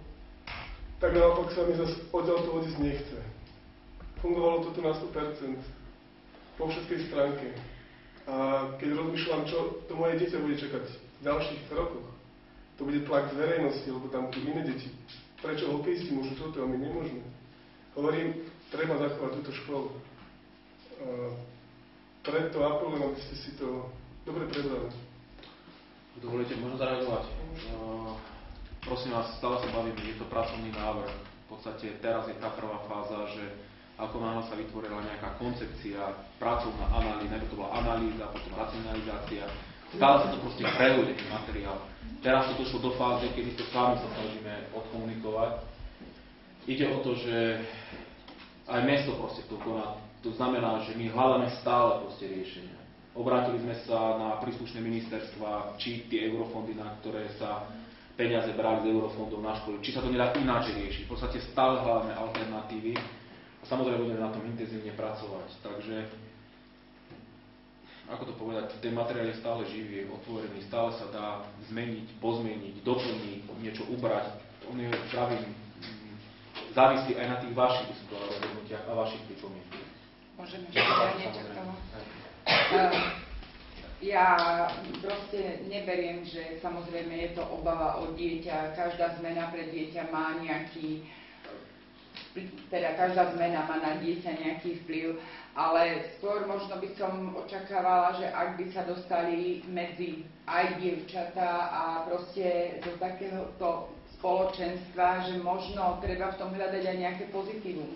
tak naopak sa mi zase odtiaľ to odísť nechce. Fungovalo to tu na 100%, po všetkej stránke. A keď rozmýšľam, čo to moje dieťa bude čakať v ďalších rokoch, to bude tlak z verejnosti, lebo tam budú iné deti. Prečo hokejisti môžu toto a my nemôžeme? Hovorím, treba zachovať túto školu. Preto apelujem, aby ste si to dobre prebrali. Dovolíte, možno zareagovať? Prosím vás, stále sa bavíme, je to pracovný návrh. V podstate teraz je tá prvá fáza, že ako náhle sa vytvorila nejaká koncepcia, pracovná analýza, najprv to bola analýza, potom racionalizácia. Stále sa to proste preluje, ten materiál. Teraz to došlo do fáze, kedy to sami sa snažíme odkomunikovať. Ide o to, že aj mesto proste to koná. To znamená, že my hľadáme stále proste riešenia. Obrátili sme sa na príslušné ministerstva, či tie eurofondy, na ktoré sa peniaze brali z eurofondov na školy, či sa to nedá ináč riešiť. V podstate stále hľadáme alternatívy a samozrejme budeme na tom intenzívne pracovať. Takže, ako to povedať, ten materiál je stále živý, je otvorený, stále sa dá zmeniť, pozmeniť, doplniť, niečo ubrať. On je zdravý, závislí aj na tých vašich rozhodnutiach a vašich pripomienkach. Môžeme povedať niečo k tomu? Ja proste neberiem, že samozrejme je to obava o dieťa, každá zmena pre dieťa má nejaký, teda každá zmena má na dieťa nejaký vplyv, ale skôr možno by som očakávala, že ak by sa dostali medzi aj dievčatá a proste do takéhoto spoločenstva, že možno treba v tom hľadať aj nejaké pozitívum.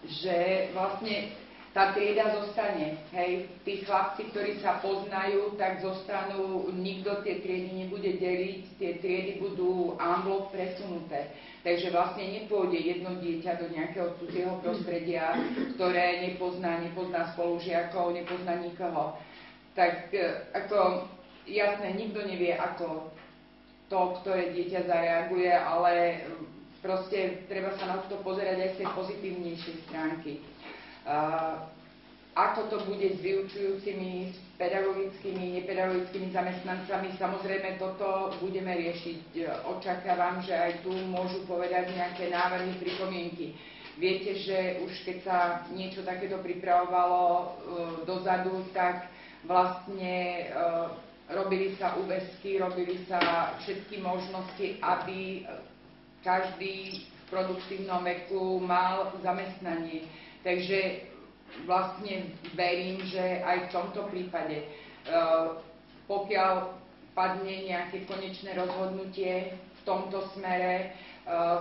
Že vlastne tá trieda zostane, hej, tí chlapci, ktorí sa poznajú, tak zostanú, nikto tie triedy nebude deliť, tie triedy budú en bloc presunuté. Takže vlastne nepôjde jedno dieťa do nejakého cudzieho prostredia, ktoré nepozná spolužiakov, nepozná nikoho. Tak ako jasné, nikto nevie, ako to, ktoré dieťa zareaguje, ale proste treba sa na to pozerať aj z tej pozitívnejšej stránky. Ako to bude s vyučujúcimi, s pedagogickými, nepedagogickými zamestnancami, samozrejme toto budeme riešiť. Očakávam, že aj tu môžu povedať nejaké návrhy, pripomienky. Viete, že už keď sa niečo takéto pripravovalo dozadu, tak vlastne robili sa úväzky, robili sa všetky možnosti, aby každý v produktívnom veku mal zamestnanie. Takže vlastne verím, že aj v tomto prípade, pokiaľ padne nejaké konečné rozhodnutie v tomto smere,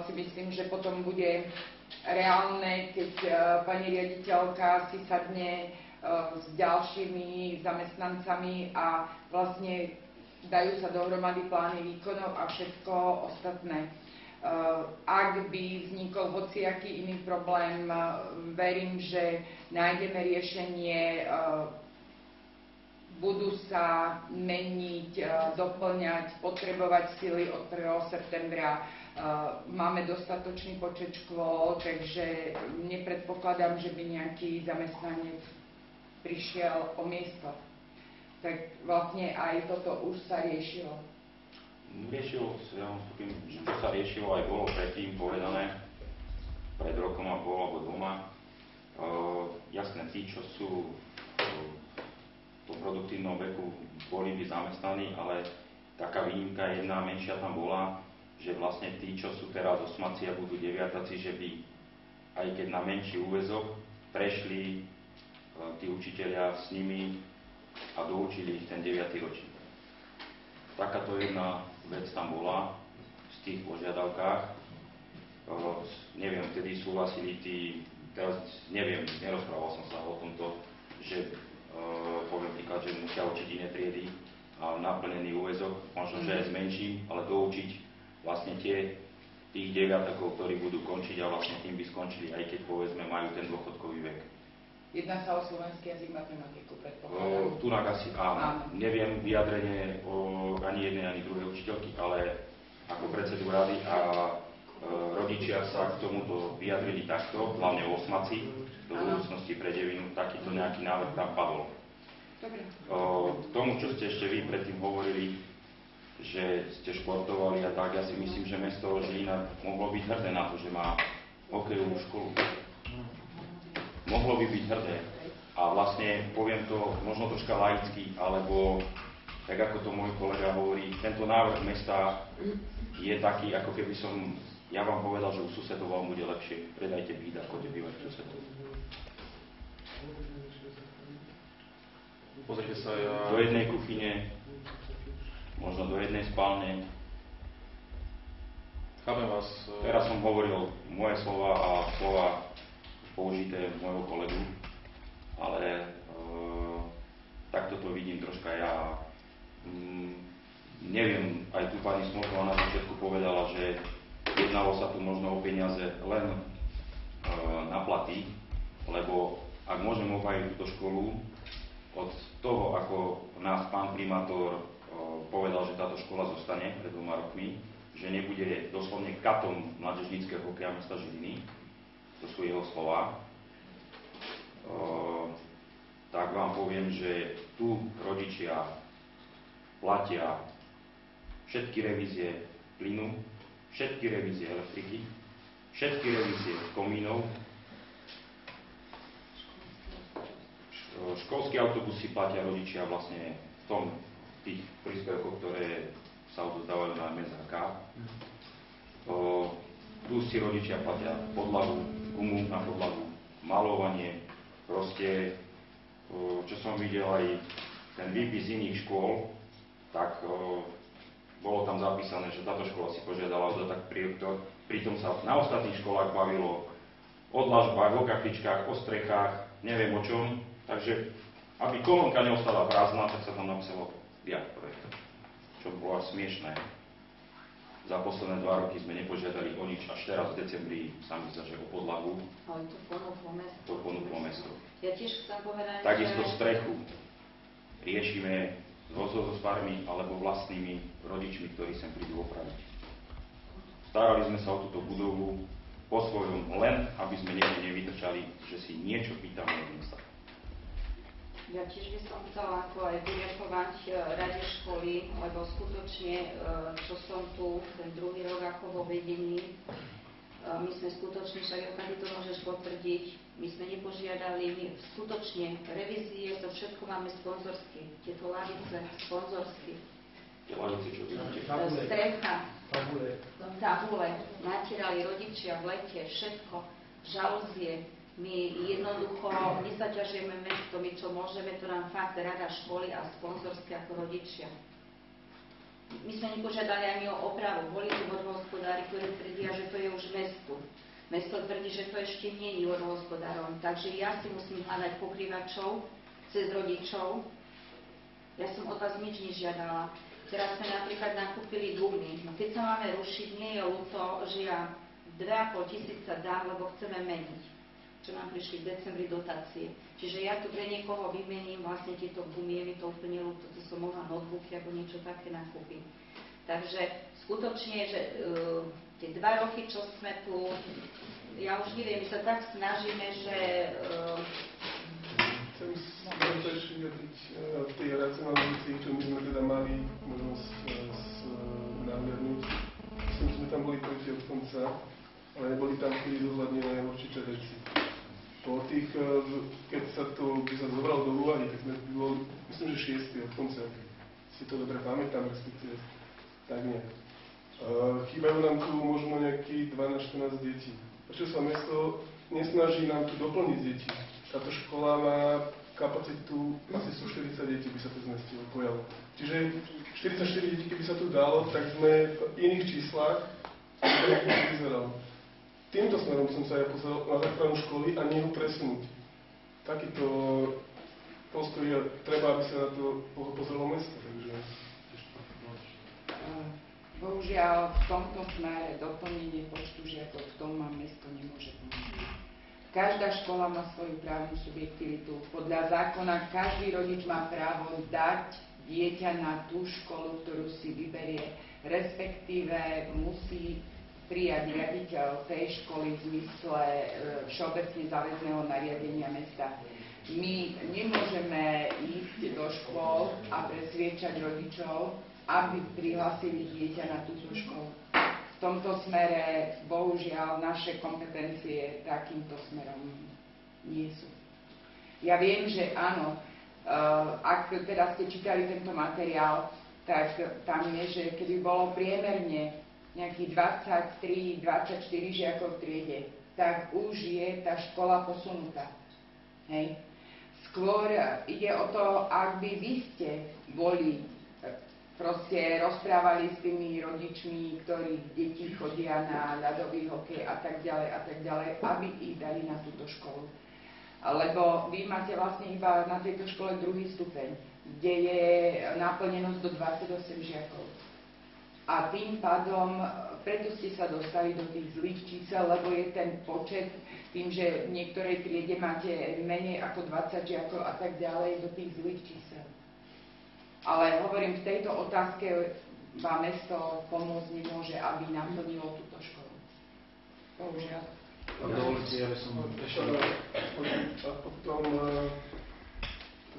si myslím, že potom bude reálne, keď pani riaditeľka si sadne s ďalšími zamestnancami a vlastne dajú sa dohromady plány výkonov a všetko ostatné. Ak by vznikol hociaký iný problém, verím, že nájdeme riešenie, budú sa meniť, doplňať, potrebovať sily od 1. septembra. Máme dostatočný počet škôl, takže nepredpokladám, že by nejaký zamestnanec prišiel o miesto. Tak vlastne aj toto už sa riešilo. Riešilo, ja vstupím, že to sa riešilo aj bolo predtým povedané, pred rokom a pol alebo dvoma. Jasné, tí, čo sú v tom produktívnom veku, boli by zamestnaní, ale taká výnimka jedna menšia tam bola, že vlastne tí, čo sú teraz osmaci a budú deviataci, že by aj keď na menší úväzok prešli tí učitelia s nimi a doučili ich ten 9. ročník. Takáto jedna vec tam bola v tých požiadavkách. Neviem, vtedy súhlasili tí, teraz neviem, nerozprával som sa o tomto, že poviem príklad, že musia učiť iné triedy a naplnený úväzok, možno, že aj s menším, ale doučiť vlastne tých deviatakov, ktorí budú končiť a vlastne tým by skončili, aj keď povedzme majú ten dôchodkový vek. Jedná sa o slovenský jazyk, matematiku, predpokladám. Tunak asi áno. Neviem vyjadrenie ani jednej, ani druhej učiteľky, ale ako predsedu rady a rodičia sa k tomuto vyjadrili takto, hlavne osmaci, do budúcnosti pre devinu, takýto nejaký návrh tam padol. K tomu, čo ste ešte vy predtým hovorili, že ste športovali a tak, ja si myslím, že mesto Žilina mohlo byť hrdé na to, že má hokejovú školu. Mohlo by byť hrdé. A vlastne poviem to možno troška laicky, alebo tak ako to môj kolega hovorí, tento návrh mesta je taký, ako keby som ja vám povedal, že u susedov vám bude lepšie. Predajte byt a choďte bývať u susedov. Pozrite sa, ja... Do jednej kuchyne, možno do jednej spálne. Chápem vás. Teraz som hovoril moje slova a slova použité môjho kolegu, ale takto to vidím troška ja. Neviem, aj tu pani Smolková na začiatku povedala, že jednalo sa tu možno o peniaze len na platy, lebo ak môžem obhajiť túto školu, od toho, ako nás pán primátor povedal, že táto škola zostane pred 2 rokmi, že nebude doslovne katom mládežníckeho hokeja mesta Žiliny, to sú jeho slova, tak vám poviem, že tu rodičia platia všetky revízie plynu, všetky revízie elektriky, všetky revízie komínov, školské autobusy platia rodičia vlastne v tých príspevkoch, ktoré sa odozdávajú na MSHK. Tu si rodičia platia podlahu, gumu na podlahu, malovanie, proste, čo som videl aj ten výpis z iných škôl, tak bolo tam zapísané, že táto škola si požiadala o dodatok prioritor, pritom sa na ostatných školách bavilo o dlažbách, o kafičkách, o strechách, neviem o čom, takže aby kolónka neostala prázdna, tak sa tam napísalo viac projektov, čo bolo až smiešné. Za posledné 2 roky sme nepožiadali o nič, až teraz v decembri sa mi zdá, že o podlahu. Ale to ponúklo mesto. To ponúklo mesto. Ja tiež chcem povedať, takisto že... strechu riešime so pármi alebo vlastnými rodičmi, ktorí sem prídu opraviť. Starali sme sa o túto budovu po svojom, len aby sme niekde nevytrčali, že si niečo pýtame od mesta. Ja tiež by som chcela ako aj poďakovať rade školy, lebo skutočne, čo som tu ten 2. rok ako vo vedení, my sme skutočne, však Joka, ty to môžeš potvrdiť, my sme nepožiadali, my skutočne revízie, to všetko máme sponzorské, tieto lavice sponzorské. Tie lavice, čo vidíte? Strecha, tabule, natierali rodičia v lete, všetko, žalúzie. My jednoducho nezaťažujeme mesto, my čo môžeme, to nám fakt rada školy a sponzorské ako rodičia. My sme nepožiadali ani o opravu, boli tu vodohospodári, ktorí tvrdia, že to je už mestu. Mesto tvrdí, že to ešte nie je vodohospodárom, takže ja si musím hľadať pokrývačov cez rodičov. Ja som od vás nič nežiadala. Teraz sme napríklad nakúpili gumy. No keď sa máme rušiť, nie je ľúto, že ja 2,5 tisíca dám, lebo chceme meniť, čo nám prišli v decembri dotácie. Čiže ja tu pre niekoho vymením vlastne tieto gumy, je mi to úplne ľúto, to som mohla notebooky alebo niečo také nakúpiť. Takže skutočne, že tie 2 roky, čo sme tu, ja už neviem, my sa tak snažíme, že... Chcem sa ešte vyjadriť v tej racionalizácii, čo my sme teda mali možnosť nahliadnúť. Myslím, že sme tam boli proti od konca, ale neboli tam vtedy zohľadnené určité veci. Po tých, keď sa to by sa zobralo do úvahy, tak sme boli, myslím, že 6. od konca. Si to dobre pamätám, respektíve tak nie. Chýbajú nám tu možno nejakých 12-14 detí. Prečo sa mesto nesnaží nám tu doplniť deti? Táto škola má kapacitu asi 140 detí, by sa to zmestilo, pojalo. Čiže 44 detí, keby sa tu dalo, tak sme v iných číslach, ako to vyzeralo. Týmto smerom by som sa ja pozeral na záchranu školy a nie ho presunúť. Takýto postoj treba, aby sa na to pozrelo mesto. Takže... Bohužiaľ, v tomto smere doplnenie počtu žiakov v tom vám mesto nemôže pomôcť. Každá škola má svoju právnu subjektivitu. Podľa zákona každý rodič má právo dať dieťa na tú školu, ktorú si vyberie, respektíve musí prijať riaditeľ tej školy v zmysle všeobecne záväzného nariadenia mesta. My nemôžeme ísť do škôl a presviedčať rodičov, aby prihlásili dieťa na túto školu. V tomto smere, bohužiaľ, naše kompetencie takýmto smerom nie sú. Ja viem, že áno, ak teda ste čítali tento materiál, tak tam je, že keby bolo priemerne nejakých 23-24 žiakov v triede, tak už je tá škola posunutá. Hej. Skôr ide o to, ak by vy ste boli, proste rozprávali s tými rodičmi, ktorých deti chodia na ľadový hokej a tak ďalej, aby ich dali na túto školu. Lebo vy máte vlastne iba na tejto škole druhý stupeň, kde je naplnenosť do 28 žiakov. A tým pádom, preto ste sa dostali do tých zlých čísel, lebo je ten počet, tým, že v niektorej triede máte menej ako 20 žiakov a tak ďalej, do tých zlých čísel. Ale hovorím, v tejto otázke vám mesto pomôcť nemôže, aby naplnilo túto školu. Bohužiaľ. A dovolite, ja by som A potom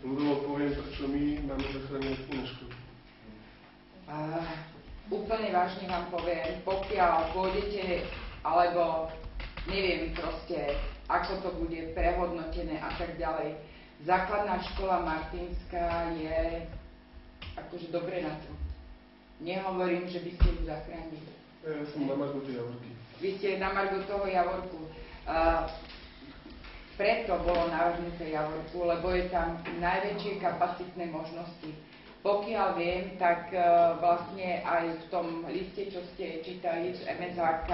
ľudovo poviem, prečo my máme zachrániť iné školy. Úplne vážne vám poviem, pokiaľ pôjdete, alebo neviem proste, ako to bude prehodnotené a tak ďalej. Základná škola Martinská je akože dobre na to. Nehovorím, že by ste ju zachránili. Ja som na margo tej Javorky. Vy ste na margo toho Javorku. Preto bolo navrhnuté Javorku, lebo je tam najväčšie kapacitné možnosti. Pokiaľ viem, tak vlastne aj v tom liste, čo ste čítali z MSHK,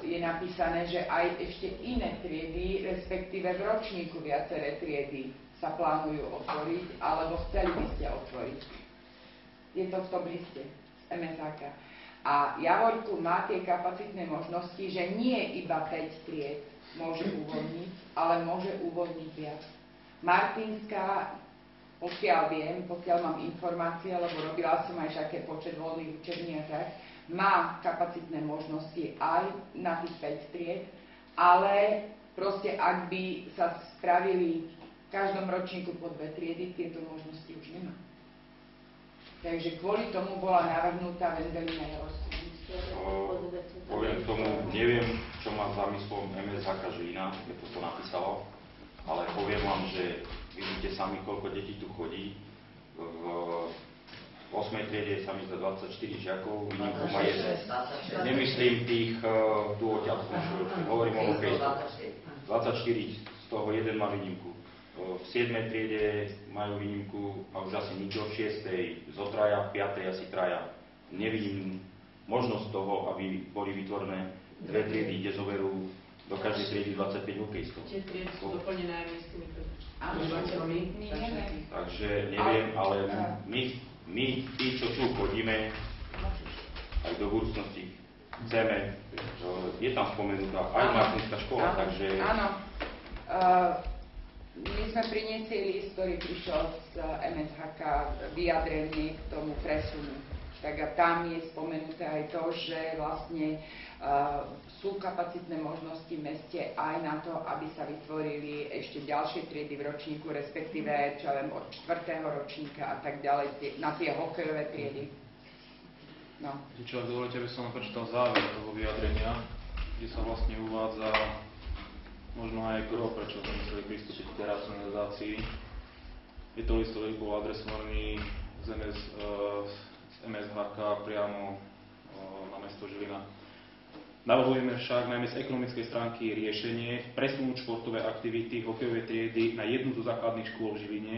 je napísané, že aj ešte iné triedy, respektíve v ročníku viaceré triedy sa plánujú otvoriť, alebo chceli by ste otvoriť. Je to v tom liste z MSHK. A Javorku má tie kapacitné možnosti, že nie iba 5 tried môže uvoľniť, ale môže uvoľniť viac. Martinská, pokiaľ viem, pokiaľ mám informácie, lebo robila som aj také počet voľných učební a tak, má kapacitné možnosti aj na tých 5 tried, ale proste ak by sa spravili v každom ročníku po 2 triedy, tieto možnosti už nemá. Takže kvôli tomu bola navrhnutá Vendelina Javorska. Poviem k tomu, neviem, čo má zamyslom MSHK Žilina, keď to napísalo, ale poviem vám, že vidíte sami, koľko detí tu chodí. V 8. triede je sami za 24 žiakov, výnimku má 1. Nemyslím tých tu odtiaľ, hovorím o hokejku. 24, z toho 1 má výnimku. V 7. triede majú výnimku a už asi nikto, v 6. zo traja, v 5. asi traja. Nevidím možnosť toho, aby boli vytvorené 2 triedy, kde zoberú do každej triedy 25 hokejistov. Tie triedy sú doplnené aj miestnymi obyvateľmi. Takže neviem, ale my, tí, čo tu chodíme, aj do budúcnosti chceme, je tam spomenutá aj Martinská škola, takže... Áno. My sme priniesli list, ktorý prišiel z MSHK, vyjadrenie k tomu presunu. Tak a tam je spomenuté aj to, že vlastne sú kapacitné možnosti v meste aj na to, aby sa vytvorili ešte ďalšie triedy v ročníku, respektíve, čo viem, od 4. ročníka a tak ďalej, na tie hokejové triedy. No. Čo, ak dovolíte, aby som prečítal záver toho vyjadrenia, kde sa vlastne uvádza možno aj gro, prečo sme museli pristúpiť k tej racionalizácii. Je to list, ktorý bol adresovaný z MSHK priamo na mesto Žilina. Navrhujeme však najmä z ekonomickej stránky riešenie presunúť športové aktivity hokejové triedy na jednu zo základných škôl v Žiline,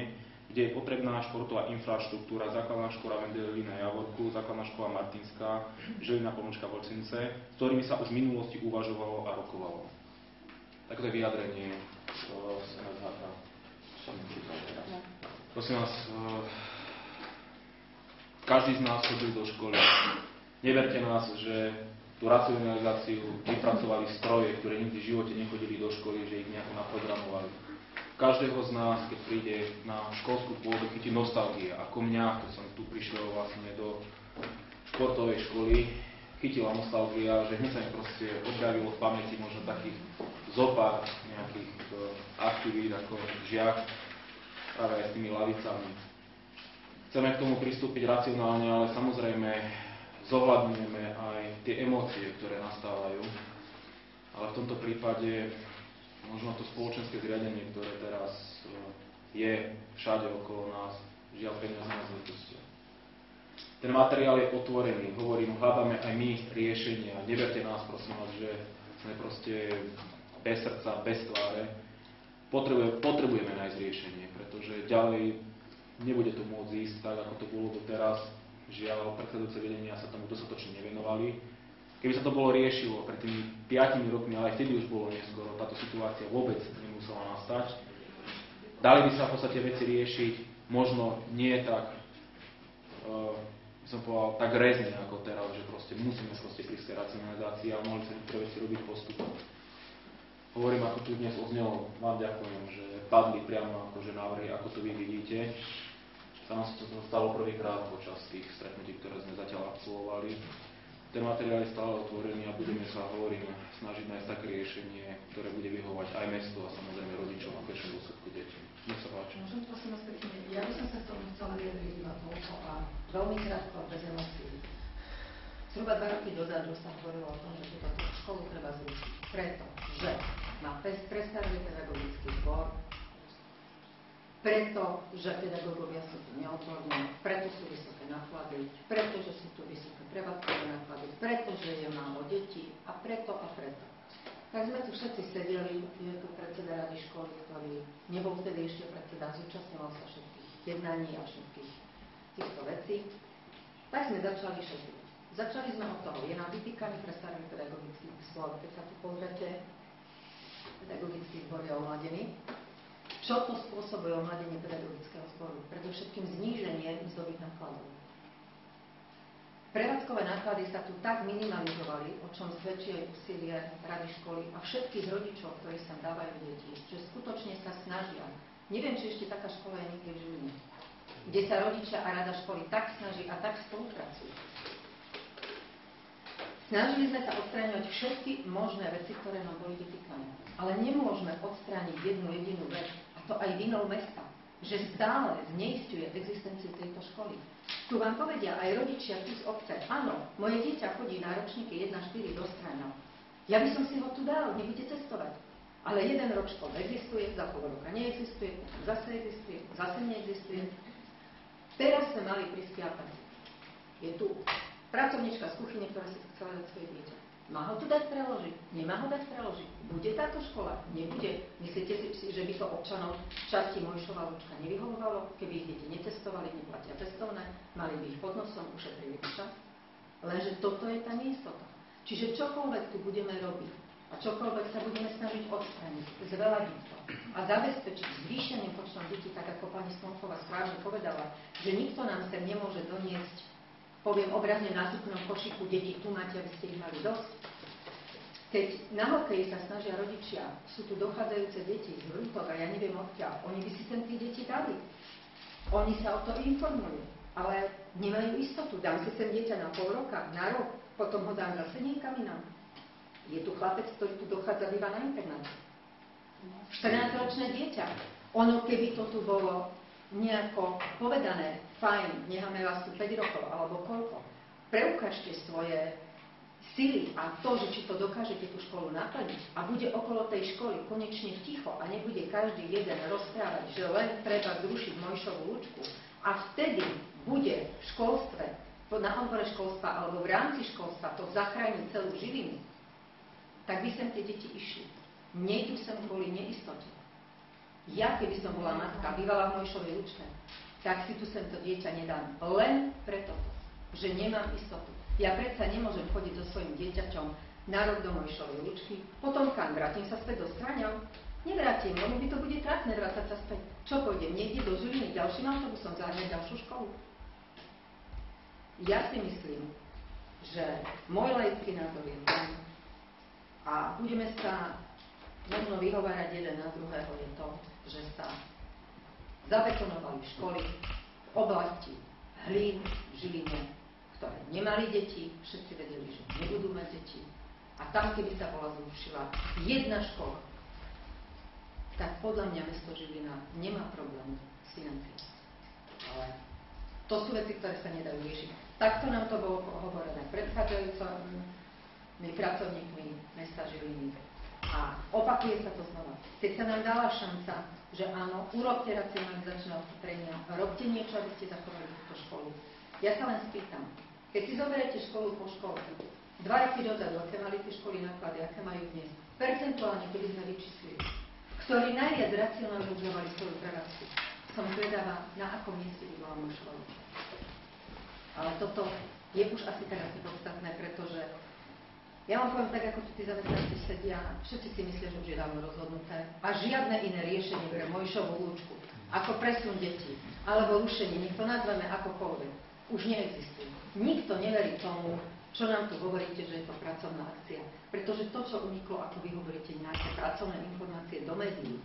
kde je potrebná športová infraštruktúra, základná škola Vendelina Javorku, základná škola Martinská, Žilina Polnočka Volčince, s ktorými sa už v minulosti uvažovalo a rokovalo. Takéto je vyjadrenie z NSHK. Prosím vás, každý z nás chodil do školy. Neverte nás, že tú racionalizáciu vypracovali stroje, ktoré nikdy v živote nechodili do školy, že ich nejako naprogramovali. Každého z nás, keď príde na školskú pôdu, chytí nostalgia. Ako mňa, keď som tu prišiel vlastne do športovej školy, chytila nostalgia, že hneď sa mi proste objavilo v pamäti možno takých zopár nejakých aktivít ako žiak, práve aj s tými lavicami. Chceme k tomu pristúpiť racionálne, ale samozrejme zohľadňujeme aj tie emócie, ktoré nastávajú. Ale v tomto prípade možno to spoločenské zriadenie, ktoré teraz je všade okolo nás, žiaľ peniaze nás nepustia. Ten materiál je otvorený, hovorím, hľadáme aj my riešenia. Neverte nás, prosím vás, že sme proste bez srdca, bez tváre. Potrebujeme nájsť riešenie, pretože ďalej nebude to môcť ísť tak, ako to bolo doteraz. Žiaľ, predchádzajúce vedenia sa tomu dostatočne nevenovali. Keby sa to bolo riešilo pred tými 5 rokmi, ale aj vtedy už bolo neskoro, táto situácia vôbec nemusela nastať. Dali by sa v podstate veci riešiť, možno nie tak, by som povedal, tak rezne ako teraz, že proste musíme prísť k racionalizácii, ale mohli sa niektoré veci robiť postupom. Hovorím, ako tu dnes odznelo, vám ďakujem, že padli priamo akože návrhy, ako to vy vidíte. Sa nám to stalo prvýkrát počas tých stretnutí, ktoré sme zatiaľ absolvovali. Ten materiál je stále otvorený a budeme sa, hovorím, snažiť nájsť také riešenie, ktoré bude vyhovovať aj mestu a samozrejme rodičom a konečnom dôsledku detí. Nech sa páči. Môžem prosím vás pekne, ja by som sa k tomu chcela vyjadriť iba toľko a veľmi krátko a bez emócií. Zhruba 2 roky dozadu sa hovorilo o tom, že túto školu treba zrušiť, pretože má prestarý pedagogický zbor, pretože pedagógovia sú tu neodborní, preto sú vysoké náklady, pretože sú tu vysoké prevádzkové náklady, pretože je málo detí a preto. Tak sme tu všetci sedeli, je tu predseda rady školy, ktorý nebol vtedy ešte predseda, zúčastňoval sa všetkých jednaní a všetkých týchto vecí. Tak sme začali šetriť. Začali sme od toho, je nám vytýkaný prestarý pedagogický zbor, keď sa tu pozrete, pedagogický zbor je omladený. Čo to spôsobuje omladenie pedagogického zboru? Predovšetkým zníženie mzdových nákladov. Prevádzkové náklady sa tu tak minimalizovali, o čom svedčí aj úsilie rady školy a všetkých rodičov, ktorí sa dávajú deti, že skutočne sa snažia. Neviem, či ešte taká škola je niekde v Žiline, kde sa rodičia a rada školy tak snaží a tak spolupracujú. Snažili sme sa odstráňovať všetky možné veci, ktoré nám boli vytýkané. Ale nemôžeme odstrániť jednu jedinú vec, a to aj vinou mesta, že stále zneisťuje existenciu tejto školy. Tu vám povedia aj rodičia tu z obce, áno, moje dieťa chodí na ročníky 1-4 do Stránov. Ja by som si ho tu dal, nebude cestovať. Ale jeden rok škola existuje, za pol roka neexistuje, zase existuje, zase neexistuje. Teraz sme mali prispiatať. Je tu pracovnička z kuchyne, ktorá si chcela dať svoje dieťa. Má ho tu dať preložiť? Nemá ho dať preložiť? Bude táto škola? Nebude? Myslíte si, že by to občanov v časti Mojšova Lúčka nevyhovovalo, keby ich deti netestovali, neplatia cestovné, mali by ich pod nosom, ušetrili by čas? Lenže toto je tá neistota. Čiže čokoľvek tu budeme robiť a čokoľvek sa budeme snažiť odstrániť, zveladiť to a zabezpečiť zvýšeným počtom detí, tak ako pani Smolková správne povedala, že nikto nám sem nemôže doniesť, poviem obrazne, na zupnom košíku deti, tu máte, aby ste ich mali dosť. Keď na hokeji sa snažia rodičia, sú tu dochádzajúce deti z Hrutok a ja neviem odkiaľ, oni by si sem tie deti dali. Oni sa o to informujú, ale nemajú istotu. Dám si sem dieťa na pol roka, na rok, potom ho dám zase niekam inám. Je tu chlapec, ktorý tu dochádza býva na internáte. 14-ročné dieťa. Ono, keby to tu bolo nejako povedané, fajn, necháme vás tu 5 rokov, alebo koľko. Preukážte svoje sily a to, že či to dokážete tú školu naplniť a bude okolo tej školy konečne ticho a nebude každý jeden rozprávať, že len treba zrušiť Mojšovu Lúčku a vtedy bude v školstve na odbore školstva alebo v rámci školstva to zachráni celú Žilinu, tak by sem tie deti išli. Nejdu sem kvôli neistote. Ja, keby som bola matka, bývala v Mojšovej Lučke, tak si tu sem to dieťa nedám. Len preto, že nemám istotu. Ja predsa nemôžem chodiť so svojím dieťaťom na rok do Mojšovej Lučky, potom kam vrátim sa späť do Stráňov. Nevrátim, lebo by to bude trápne vrácať sa späť. Čo pôjdem? Niekde do Žiliny ďalším autobusom zahrať ďalšiu školu? Ja si myslím, že môj laický názor je ten, a budeme sa možno vyhovárať jeden na druhého, je to, že sa zabetonovali školy v oblasti Hlín, v Žiline, ktoré nemali deti, všetci vedeli, že nebudú mať deti. A tam, keby sa bola zrušila jedna škola, tak podľa mňa mesto Žilina nemá problém s financiou. Ale to sú veci, ktoré sa nedajú riešiť. Takto nám to bolo hovorené predchádzajúcimi pracovníkmi mesta Žiliny. A opakuje sa to znova. Keď sa nám dala šanca, že áno, urobte racionalizačné opatrenia, robte niečo, aby ste zachovali túto školu. Ja sa len spýtam, keď si zoberiete školu po škole, 2 roky dozadu, aké mali tie školy náklady, aké majú dnes, percentuálne, keby sme vyčíslili, ktorí najviac racionalizovali svoju prevádzku. Som zvedavá, na akom mieste by bola Mojšova Lučka. Ale toto je už asi tak asi podstatné, pretože ja vám poviem tak, ako tu tí zamestnanci sedia, všetci si myslia, že už je dávno rozhodnuté a žiadne iné riešenie pre Mojšovu Lučku, ako presun detí, alebo rušenie, nech to nazveme akokoľvek, už neexistuje. Nikto neverí tomu, čo nám tu hovoríte, že je to pracovná akcia. Pretože to, čo uniklo, ako vy hovoríte, nejaké pracovné informácie do médií,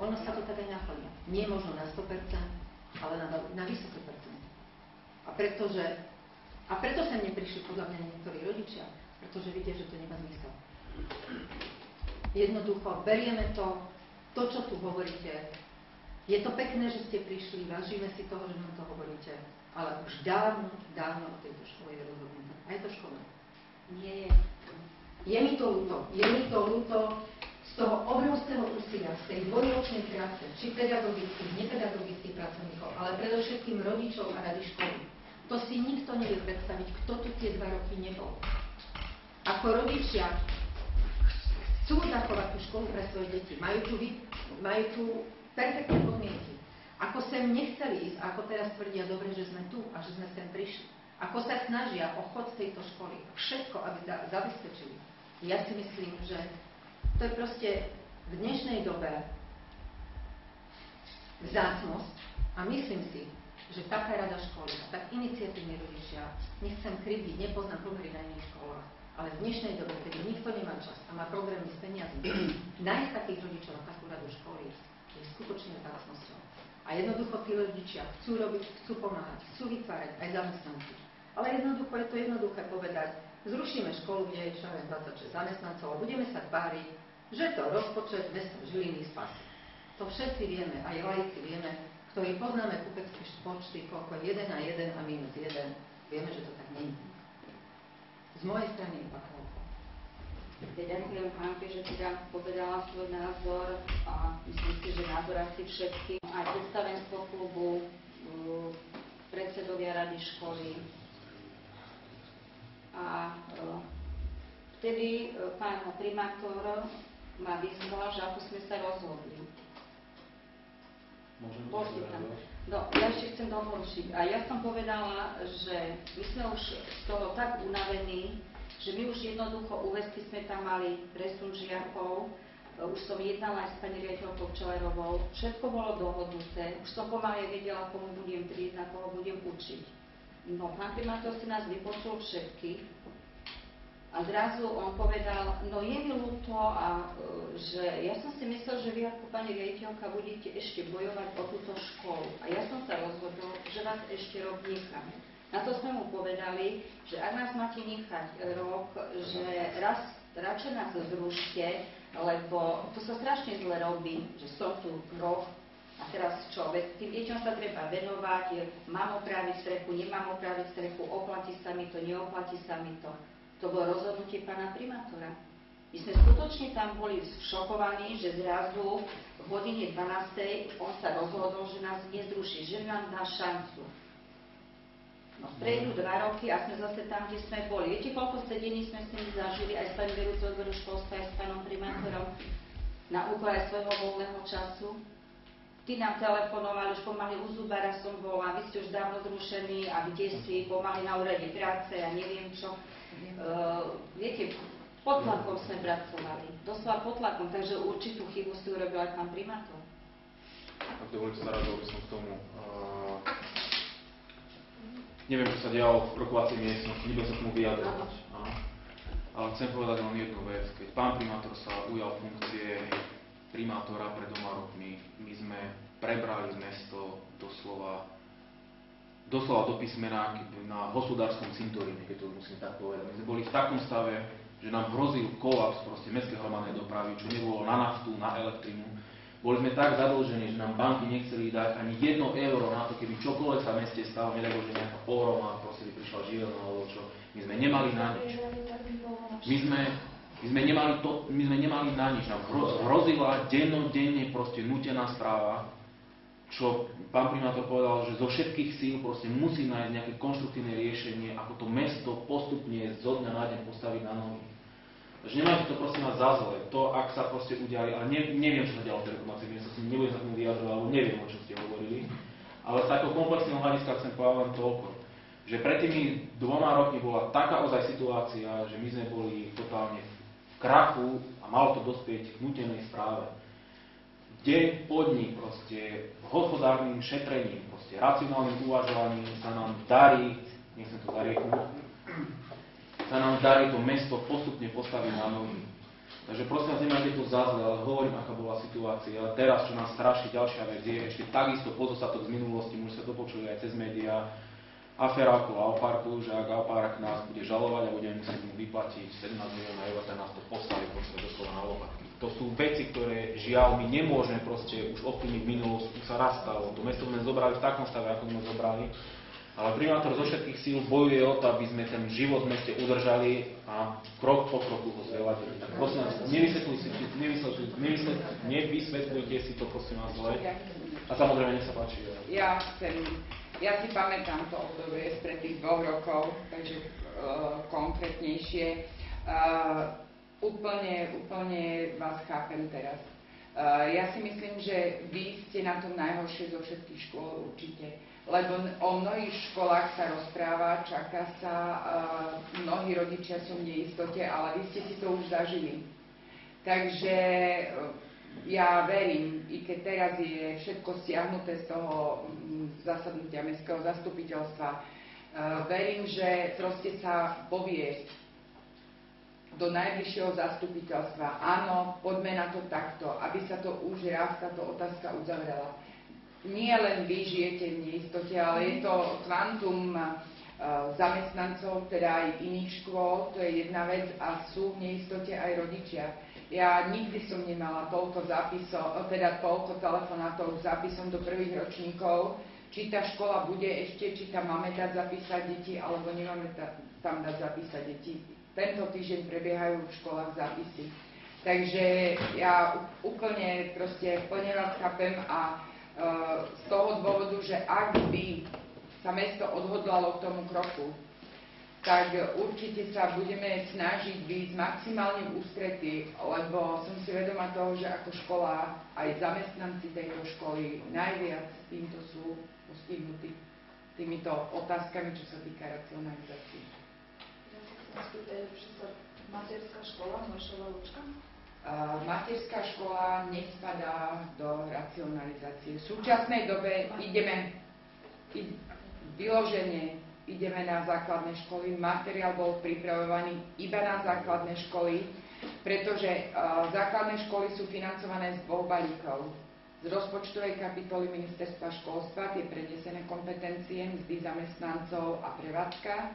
ono sa to tak aj naplňa. Nie možno na 100%, ale na vysoké percent. A preto sa mne prišli podľa mňa niektorí rodičia, pretože vidia, že to nemá zmysel. Jednoducho, berieme to, čo tu hovoríte. Je to pekné, že ste prišli, vážime si toho, že nám to hovoríte, ale už dávno o tejto škole je rozhodnuté. A je to škoda. Nie je. Je mi to ľúto z toho obrovského úsilia, z tej dvojročnej práce, či pedagogických, nepedagogických pracovníkov, ale predovšetkým rodičov a rady školy. To si nikto nevie predstaviť, kto tu tie 2 roky nebol. Ako rodičia chcú zachovať tú školu pre svoje deti, majú tu perfektné podmienky. Ako sem nechceli ísť, ako teraz tvrdia dobre, že sme tu a že sme sem prišli. Ako sa snažia o chod tejto školy, všetko, aby zabezpečili. Ja si myslím, že to je proste v dnešnej dobe vzácnosť a myslím si, že taká rada školy a tak iniciatívni rodičia, nechcem krivdiť, nepoznám pomery na iných školách, ale v dnešnej dobe, keď nikto nemá čas a má problémy s peniazmi, nájsť takých rodičov a takú radu školy je skutočne vzácnosťou. A jednoducho tí rodičia chcú robiť, chcú pomáhať, chcú vytvárať aj zamestnanci. Ale jednoducho je to jednoduché povedať, zrušíme školu, kde je 26 zamestnancov a budeme sa tváriť, že to rozpočet mesta Žiliny spasí. To všetci vieme, aj laici vieme, ktorí poznáme kupecké počty, koľko 1 a 1 a minus 1, vieme, že to tak nie je. Z mojej strany je pak toľko. Ďakujem Hanke, že teda povedala svoj názor a myslím si, že názor asi všetkým, aj predstavenstvo klubu, predsedovia rady školy. A vtedy pán primátor ma vyzval, že ako sme sa rozhodli. Bol si tam. No, ja ešte chcem dokončiť. A ja som povedala, že my sme už z toho tak unavení, že my už jednoducho úväzky sme tam mali, presun žiakov, už som jednala aj s pani riaditeľkou Čelerovou, všetko bolo dohodnuté, už som pomaly vedela, komu budem triediť, na koho budem učiť. No, pán primátor si nás vypočul všetkých a zrazu on povedal, no je mi ľúto, že ja som si myslel, že vy ako pani riaditeľka budete ešte bojovať o túto školu. A ja som sa rozhodol, že vás ešte rok nechám. Na to sme mu povedali, že ak nás máte nechať rok, že radšej nás zrušte, lebo to sa strašne zle robí, že som tu rok a teraz čo, tým deťom sa treba venovať, mám opraviť strechu, nemám opraviť strechu, oplatí sa mi to, neoplatí sa mi to. To bolo rozhodnutie pána primátora. My sme skutočne tam boli šokovaní, že zrazu v hodine 12. on sa rozhodol, že nás nezruší, že nám dá šancu. No, prejdú 2 roky a sme zase tam, kde sme boli. Viete, koľko sedení sme s nimi zažili aj s pani vedúcou odboru školstva, aj s pánom primátorom na úkor aj svojho voľného času? Tí nám telefonovali, už pomaly u zubára som bola, vy ste už dávno zrušení a kde si, pomaly na úrade práce a neviem čo. Viete, pod tlakom sme pracovali, doslova pod tlakom, takže určitú chybu si urobil aj pán primátor. Ak dovolíte, zaradil by som k tomu. Neviem, čo sa dialo v rokovacej miestnosti, nebudem sa k tomu vyjadrovať. Ale chcem povedať len jednu vec. Keď pán primátor sa ujal funkcie primátora pred 2 rokmi, my sme prebrali mesto doslova do písmena na hospodárskom cintoríne, keď to musím tak povedať. My sme boli v takom stave, že nám hrozil kolaps proste mestskej hromadnej dopravy, čo nebolo na naftu, na elektrinu. Boli sme tak zadlžení, že nám banky nechceli dať ani 1 euro na to, keby čokoľvek sa v meste stalo, nedaj Bože nejaká pohroma, proste by prišla živelná alebo čo. My sme nemali na nič. My sme nemali na nič. Nám hrozila dennodenne proste nútená správa, čo pán primátor povedal, že zo všetkých síl proste musí nájsť nejaké konštruktívne riešenie, ako to mesto postupne zo dňa na deň postaviť na nohy. Takže nemajte to prosím vás za zle, to ak sa proste udiali, ale neviem, čo sa dialo v tej rokovacej miestnosti, nebudem sa k tomu vyjadrovať, alebo neviem, o čom ste hovorili, ale z takého komplexného hľadiska chcem povedať len toľko, že pred tými 2 rokmi bola taká ozaj situácia, že my sme boli totálne v krachu a malo to dospieť k nútenej správe. Deň po dni proste hospodárnym šetrením, proste racionálnym uvažovaním sa nám darí, nechcem to zarieknúť, sa nám darí to mesto postupne postaviť na nohy. Takže prosím vás, nemajte to za zle, ale hovorím, aká bola situácia. Teraz, čo nás straší, ďalšia vec je ešte takisto pozostatok z minulosti, už sa to počuli aj cez médiá, aféra okolo Alparku, že ak Alpark nás bude žalovať a budeme musieť mu vyplatiť 17 miliónov eur, tak nás to postaví proste doslova na lopatky. To sú veci, ktoré žiaľ my nemôžeme proste už ovplyvniť minulosť, už sa raz stalo. To mesto sme zobrali v takom stave, ako sme zobrali. Ale primátor zo všetkých síl bojuje o to, aby sme ten život v meste udržali a krok po kroku ho zveľadili. Tak prosím vás, nevysvetľujte si to prosím vás zle. A samozrejme, nech sa páči. Ja si pamätám to obdobie spred tých 2 rokov, takže konkrétnejšie. Úplne vás chápem teraz. Ja si myslím, že vy ste na tom najhoršie zo všetkých škôl určite. Lebo o mnohých školách sa rozpráva, čaká sa, mnohí rodičia sú v neistote, ale vy ste si to už zažili. Takže ja verím, i keď teraz je všetko stiahnuté z toho zasadnutia mestského zastupiteľstva, verím, že proste sa povie do najbližšieho zastupiteľstva, áno, poďme na to takto, aby sa to už raz táto otázka uzavrela. Nie len vy žijete v neistote, ale je to kvantum zamestnancov, teda aj iných škôl, to je jedna vec, a sú v neistote aj rodičia. Ja nikdy som nemala toľko zápisov, teda toľko telefonátov s zápisom do prvých ročníkov, či tá škola bude ešte, či tam máme dať zapísať deti, alebo nemáme tam dať zapísať deti. Tento týždeň prebiehajú v školách zápisy. Takže ja úplne proste plne vás chápem a z toho dôvodu, že ak by sa mesto odhodlalo k tomu kroku, tak určite sa budeme snažiť byť maximálne v ústretí, lebo som si vedomá toho, že ako škola aj zamestnanci tejto školy najviac týmto sú postihnutí týmito otázkami, čo sa týka racionalizácie. Ja sa chcem spýtať, že sa materská škola, Mojšová Lučka? Materská škola nespadá do racionalizácie. V súčasnej dobe ideme na základné školy. Materiál bol pripravovaný iba na základné školy, pretože základné školy sú financované z 2 balíkov. Z rozpočtovej kapitoly ministerstva školstva, tie prenesené kompetencie, mzdy zamestnancov a prevádzka,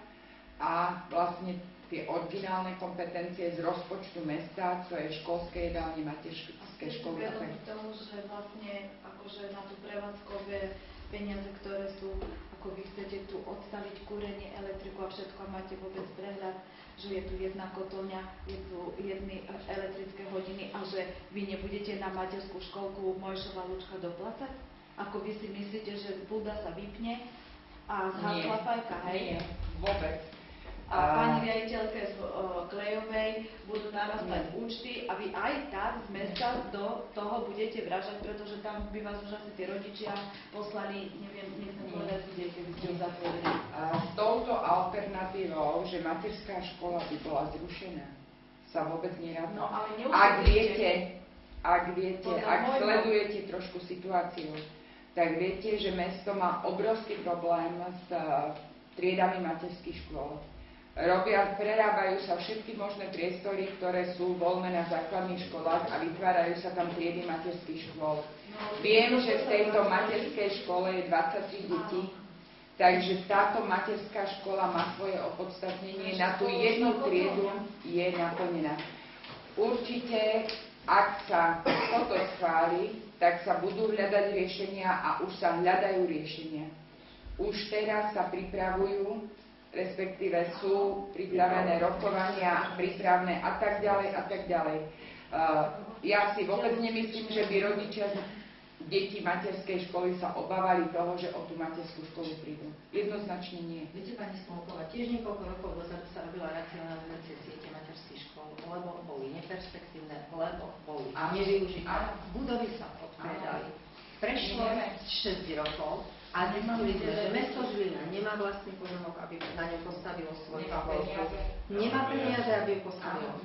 a vlastne tie originálne kompetencie z rozpočtu mesta, to je školské jedálne, materské školy. A k tomu, že vlastne akože na tú prevádzkové peniaze, ktoré sú, ako vy chcete tu odstaviť kúrenie, elektriku a všetko, a máte vôbec prehľad, že je tu jedna kotolňa, je tu jedny elektrické hodiny a že vy nebudete na materskú školku Mojšová Lučka doplácať? Ako vy si myslíte, že buda sa vypne A zhasla fajka, hej? Nie, vôbec. A pani riaditeľke z Klejovej budú narastať účty a vy aj tak z mesta do toho budete vražať, pretože tam by vás už asi tí rodičia poslali, neviem povedať kde, keby ste ho zatvorili. A s touto alternatívou, že materská škola by bola zrušená, sa vôbec neráta. No ale Ak neušetrite. viete, ak sledujete trošku situáciu, tak viete, že mesto má obrovský problém s triedami materských škôl. Prerábajú sa všetky možné priestory, ktoré sú voľné na základných školách a vytvárajú sa tam triedy materských škôl. Viem, že v tejto materskej škole je 23 detí, takže táto materská škola má svoje opodstatnenie. Na tú jednu triedu je naplnená. Určite, ak sa toto schváli, tak sa budú hľadať riešenia a už sa hľadajú riešenia. Už teraz sa pripravujú, respektíve sú pripravené rokovania, prípravné a tak ďalej a tak ďalej. Ja si vôbec nemyslím, že by rodičia detí materskej školy sa obávali toho, že o tú materskú školu prídu. Jednoznačne nie. Viete, pani Smolková, tiež niekoľko rokov dozadu sa robila racionalizácia siete materských škôl, lebo boli neperspektívne, lebo boli nevyužité. Budovy sa odpredali. Prešlo 6 rokov a zistili sme, že mesto Žilina nemá vlastný pozemok, aby na ňom postavilo svoj školku. Nemá peniaze, aby ju postavilo.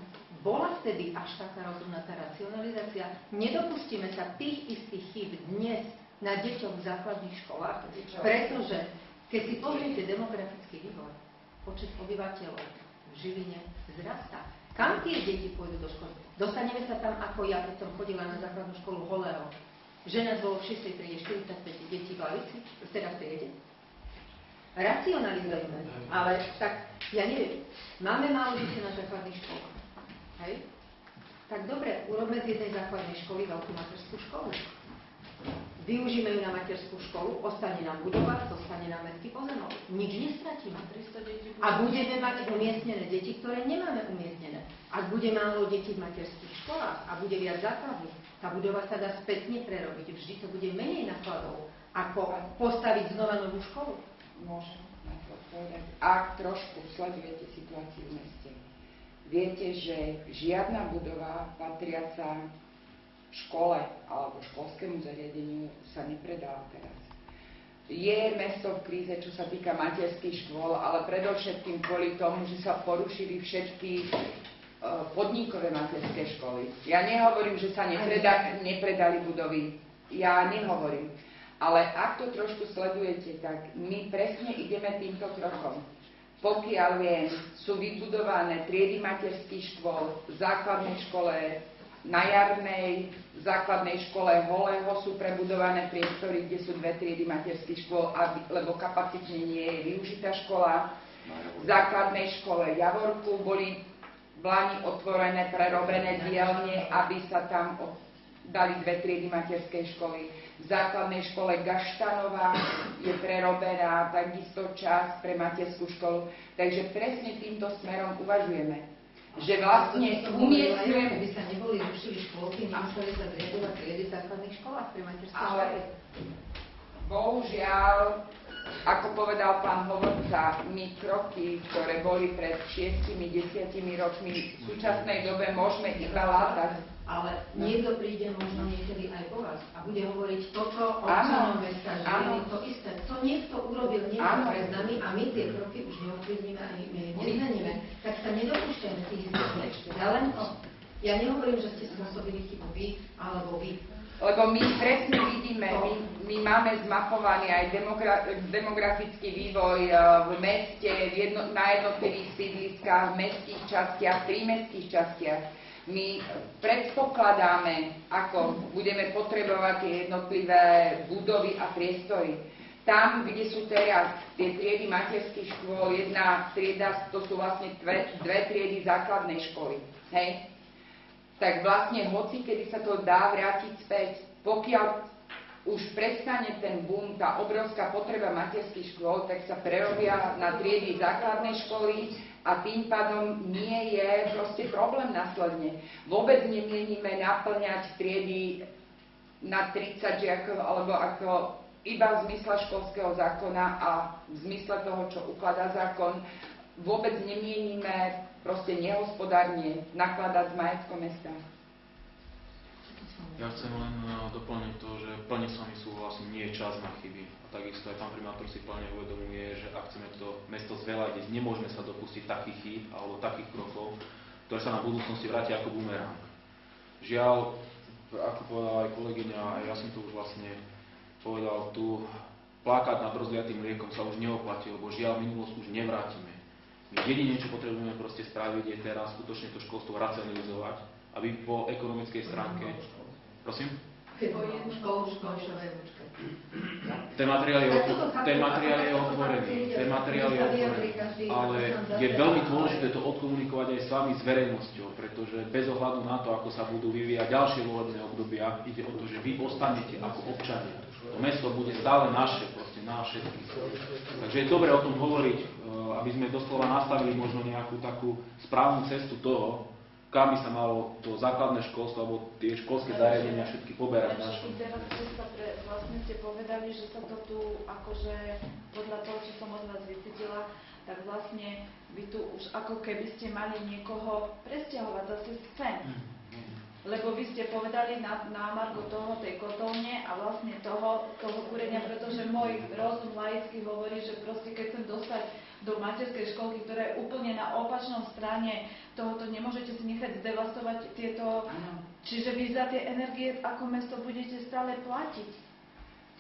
Bola vtedy až taká rozumná tá racionalizácia. Nedopustíme sa tých istých chýb dnes na deťoch v základných školách, pretože keď si pozriete demografický vývoj, počet obyvateľov v Žiline vzrastá. Kam tie deti pôjdu do školy? Dostaneme sa tam ako ja, keď som chodila na základnú školu Holého. Žena bolo v 6. triede 45 detí v lavici, teraz v triede. Racionalizujeme, ale tak, ja neviem, máme málo detí na základných školách. Hej? Tak dobre, urobme z jednej základnej školy veľkú materskú školu. Využíme ju na materskú školu, ostane nám budova, zostane nám mestský pozemok. Nič nestratíme. A budeme mať umiestnené deti, ktoré nemáme umiestnené. Ak bude málo detí v materských školách a bude viac základných, tá budova sa dá spätne prerobiť. Vždy to bude menej nákladov, ako postaviť znova novú školu. Môžem na to povedať. Ak trošku sledujete situáciu v meste, viete, že žiadna budova patriaca škole alebo školskému zariadeniu sa nepredala teraz. Je mesto v kríze, čo sa týka materských škôl, ale predovšetkým kvôli tomu, že sa porušili všetky podnikové materské školy. Ja nehovorím, že sa nepredali budovy. Ja nehovorím. Ale ak to trošku sledujete, tak my presne ideme týmto krokom. Pokiaľ viem, sú vybudované triedy materských škôl v základnej škole, na Jarnej základnej škole Holého sú prebudované priestory, kde sú 2 triedy materských škôl, lebo kapacitne nie je využitá škola. V základnej škole Javorku boli v Lani otvorené, prerobené dielne, aby sa tam dali 2 triedy materskej školy. V základnej škole Gaštanova je prerobená takisto časť pre materskú školu. Takže presne týmto smerom uvažujeme. Že vlastne umiestňujeme... Keby sa neboli rušili škôlky, nemuseli sa zriadovať triedy v základných školách pre materské školy. Ale bohužiaľ, ako povedal pán hovorca, my kroky, ktoré boli pred 6-10 rokmi, v súčasnej dobe môžeme iba látať. Ale niekto príde možno niekedy aj po vás a bude hovoriť toto občanom mesta Žiliny, to isté. To niekto urobil niečo pred nami a my tie kroky už neovplyvníme a nezmeníme. Tak sa nedopúšťajme tých istých. Ja len to. Ja nehovorím, že ste spôsobili chybu vy alebo vy. Lebo my presne vidíme, my máme zmapovaný aj demografický vývoj v meste, na jednotlivých sídliskách, v mestských častiach, prímestských častiach. My predpokladáme, ako budeme potrebovať tie jednotlivé budovy a priestory. Tam, kde sú teraz tie triedy materských škôl, jedna trieda, to sú vlastne 2 triedy základnej školy. Hej? Tak vlastne hoci, kedy sa to dá vrátiť späť, pokiaľ už prestane ten boom, tá obrovská potreba materských škôl, tak sa prerobia na triedy základnej školy a tým pádom nie je proste problém následne. Vôbec nemienime naplňať triedy na 30 žiakov, alebo ako iba v zmysle školského zákona a v zmysle toho, čo ukladá zákon, vôbec nemienime proste nehospodárne nakladať s majetkom mesta. Ja chcem len doplniť to, že plne s vami súhlasím, nie je čas na chyby. A takisto aj pán primátor si plne uvedomuje, že ak chceme to mesto zveladiť, nemôžeme sa dopustiť takých chýb alebo takých krokov, ktoré sa na budúcnosti vrátia ako bumerang. Žiaľ, ako povedala aj kolegyňa, a ja som to už vlastne povedal tu, plakať nad rozliatým mliekom sa už neoplatí, lebo žiaľ, minulosť už nevrátime. My jedine, čo potrebujeme proste spraviť, je teraz skutočne to školstvo racionalizovať, aby po ekonomickej stránke... Prosím? Ten materiál je otvorený, ale je veľmi dôležité to odkomunikovať aj s vami, s verejnosťou, pretože bez ohľadu na to, ako sa budú vyvíjať ďalšie volebné obdobia, ide o to, že vy ostanete ako občania. To mesto bude stále naše, proste nás všetkých. Takže je dobre o tom hovoriť, aby sme doslova nastavili možno nejakú takú správnu cestu toho, kam by sa malo to základné školstvo alebo tie školské zariadenia všetky poberať našim. Teraz vlastne ste povedali, že sa to tu akože podľa toho, čo som od vás vycítila, tak vlastne vy tu už ako keby ste mali niekoho presťahovať zase sem. Lebo vy ste povedali na margo toho tej kotolne a vlastne toho kúrenia, pretože môj rozum laicky hovorí, že proste keď chcem dostať do materskej školky, ktorá je úplne na opačnom strane tohoto, nemôžete si nechať zdevastovať tieto... Čiže vy za tie energie ako mesto budete stále platiť.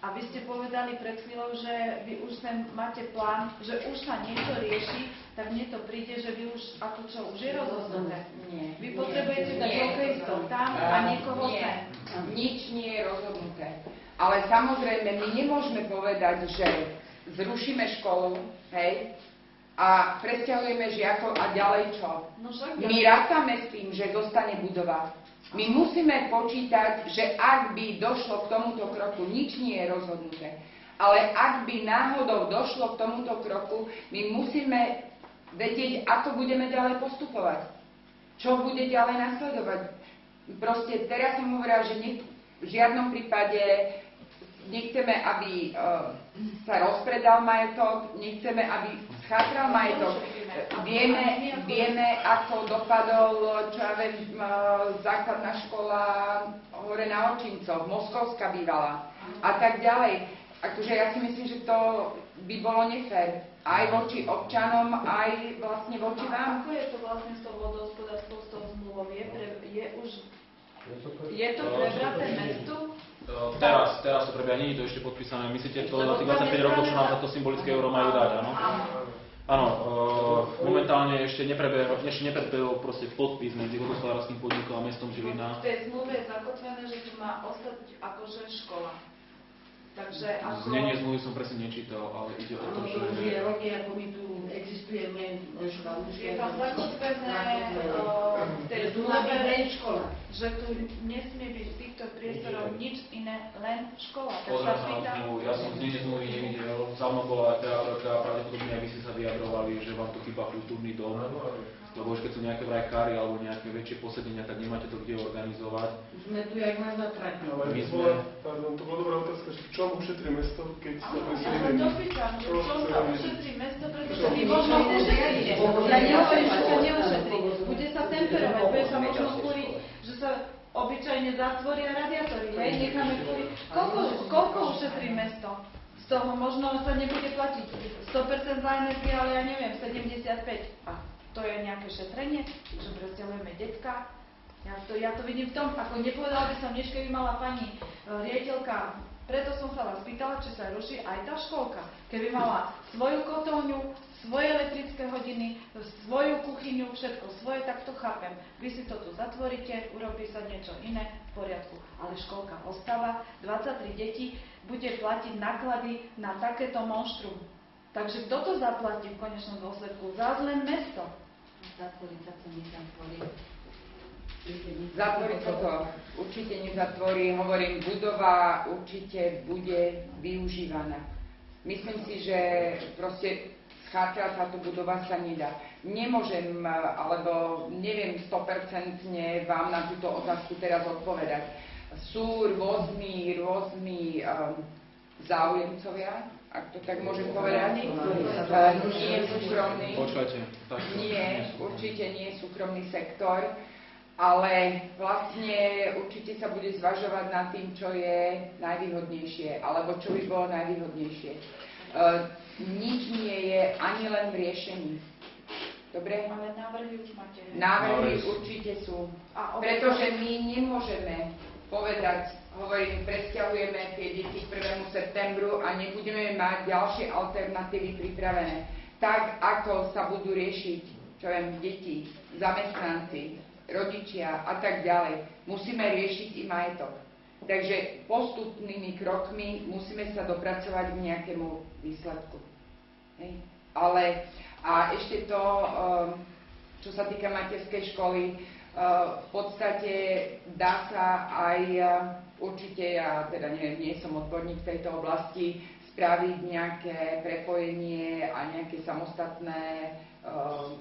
A vy ste povedali pred chvíľou, že vy už sem máte plán, že už sa niečo rieši, tak mne to príde, že vy už ako čo, už je rozhodnuté. Nie. Vy potrebujete dať hokejistov tam a niekoho sem. Nič nie je rozhodnuté. Ale samozrejme, my nemôžeme povedať, že zrušíme školu, hej, a presťahujeme žiakov a ďalej čo? My rátame s tým, že zostane budova. My musíme počítať, že ak by došlo k tomuto kroku, nič nie je rozhodnuté. Ale ak by náhodou došlo k tomuto kroku, my musíme vedieť, ako budeme ďalej postupovať. Čo bude ďalej nasledovať. Proste teraz som hovorila, že v žiadnom prípade nechceme, aby sa rozpredal majetok, nechceme, aby schátral majetok. Vieme, ako dopadol, čo ja viem, základná škola hore na Očincoch, Moskovská bývala a tak ďalej. Akože ja si myslím, že to by bolo nefér. Aj voči občanom, aj vlastne voči vám. Ako je to vlastne s tou vodohospodárskou, s tou zmluvou? Je to prebraté mestu? Teraz to prebieha, nie je to ešte podpísané. Myslíte to za tých 25 rokov, čo nám za to symbolické euro majú dať, áno? Áno, momentálne ešte neprebehol proste podpis medzi vodohospodárskym podnikom a mestom Žilina. V tej zmluve je zakotvené, že tu má ostať akože škola. Takže ako... Znenie zmluvy som presne nečítal, ale ide o to, že... To už je roky, ako my tu existujeme. Je tam zakotvené v tej zmluve, že tu nesmie byť v týchto priestoroch nič iné, len škola. Pozriem sa na zmluvu, ja som znenie zmluvy nevidel, za mnou bola teatrka, pravdepodobne aj vy ste sa vyjadrovali, že vám tu chýba kultúrny dom. Lebo už keď sú nejaké vraj kary alebo nejaké väčšie posedenia, tak nemáte to kde organizovať. Sme tu jak na zatratí. Ale to bola dobrá otázka, že v čom ušetrí mesto, keď sa ja sa dopýtam, že v čom sa ušetrí mesto, pretože my možno ušetríte. Ja nehovorím, že sa neušetrí. Bude sa temperovať, bude sa možno kúriť, že sa obyčajne zatvoria radiátory, hej, necháme kúriť. Koľko ušetrí mesto? Z toho možno sa nebude platiť 100% za energiu, ale ja neviem, 75%. To je nejaké šetrenie, že presťahujeme decka. Ja to vidím v tom, ako nepovedala by som, než keby mala pani riaditeľka, preto som sa vás pýtala, či sa ruší aj tá školka. Keby mala svoju kotolňu, svoje elektrické hodiny, svoju kuchyňu, všetko svoje, tak to chápem. Vy si to tu zatvoríte, urobí sa niečo iné, v poriadku. Ale školka ostáva, 23 detí bude platiť náklady na takéto monštrum. Takže kto to zaplatí v konečnom dôsledku? Zás len mesto. Zatvoriť sa to nezatvorí. Zatvoriť sa to určite nezatvorí. Hovorím, budova určite bude využívaná. Myslím si, že proste schátrať táto budova sa nedá. Nemôžem, alebo neviem 100% vám na túto otázku teraz odpovedať. Sú rôzny záujemcovia, ak to tak môžem povedať, nie súkromný, Počkajte. Tak, nie, určite nie súkromný sektor, ale vlastne určite sa bude zvažovať nad tým, čo je najvýhodnejšie, alebo čo by bolo najvýhodnejšie. Nič nie je ani len v riešení. Dobre? Ale návrhy už máte. Návrhy určite sú. A Pretože my nemôžeme povedať, hovorím, presťahujeme tie deti k 1. septembru a nebudeme mať ďalšie alternatívy pripravené. Tak, ako sa budú riešiť, čo viem, deti, zamestnanci, rodičia a tak ďalej, musíme riešiť i majetok. Takže postupnými krokmi musíme sa dopracovať k nejakému výsledku. Hej. Ale a ešte to, čo sa týka materskej školy, v podstate dá sa aj určite, ja teda nie som odborník v tejto oblasti, spraviť nejaké prepojenie a nejaké samostatné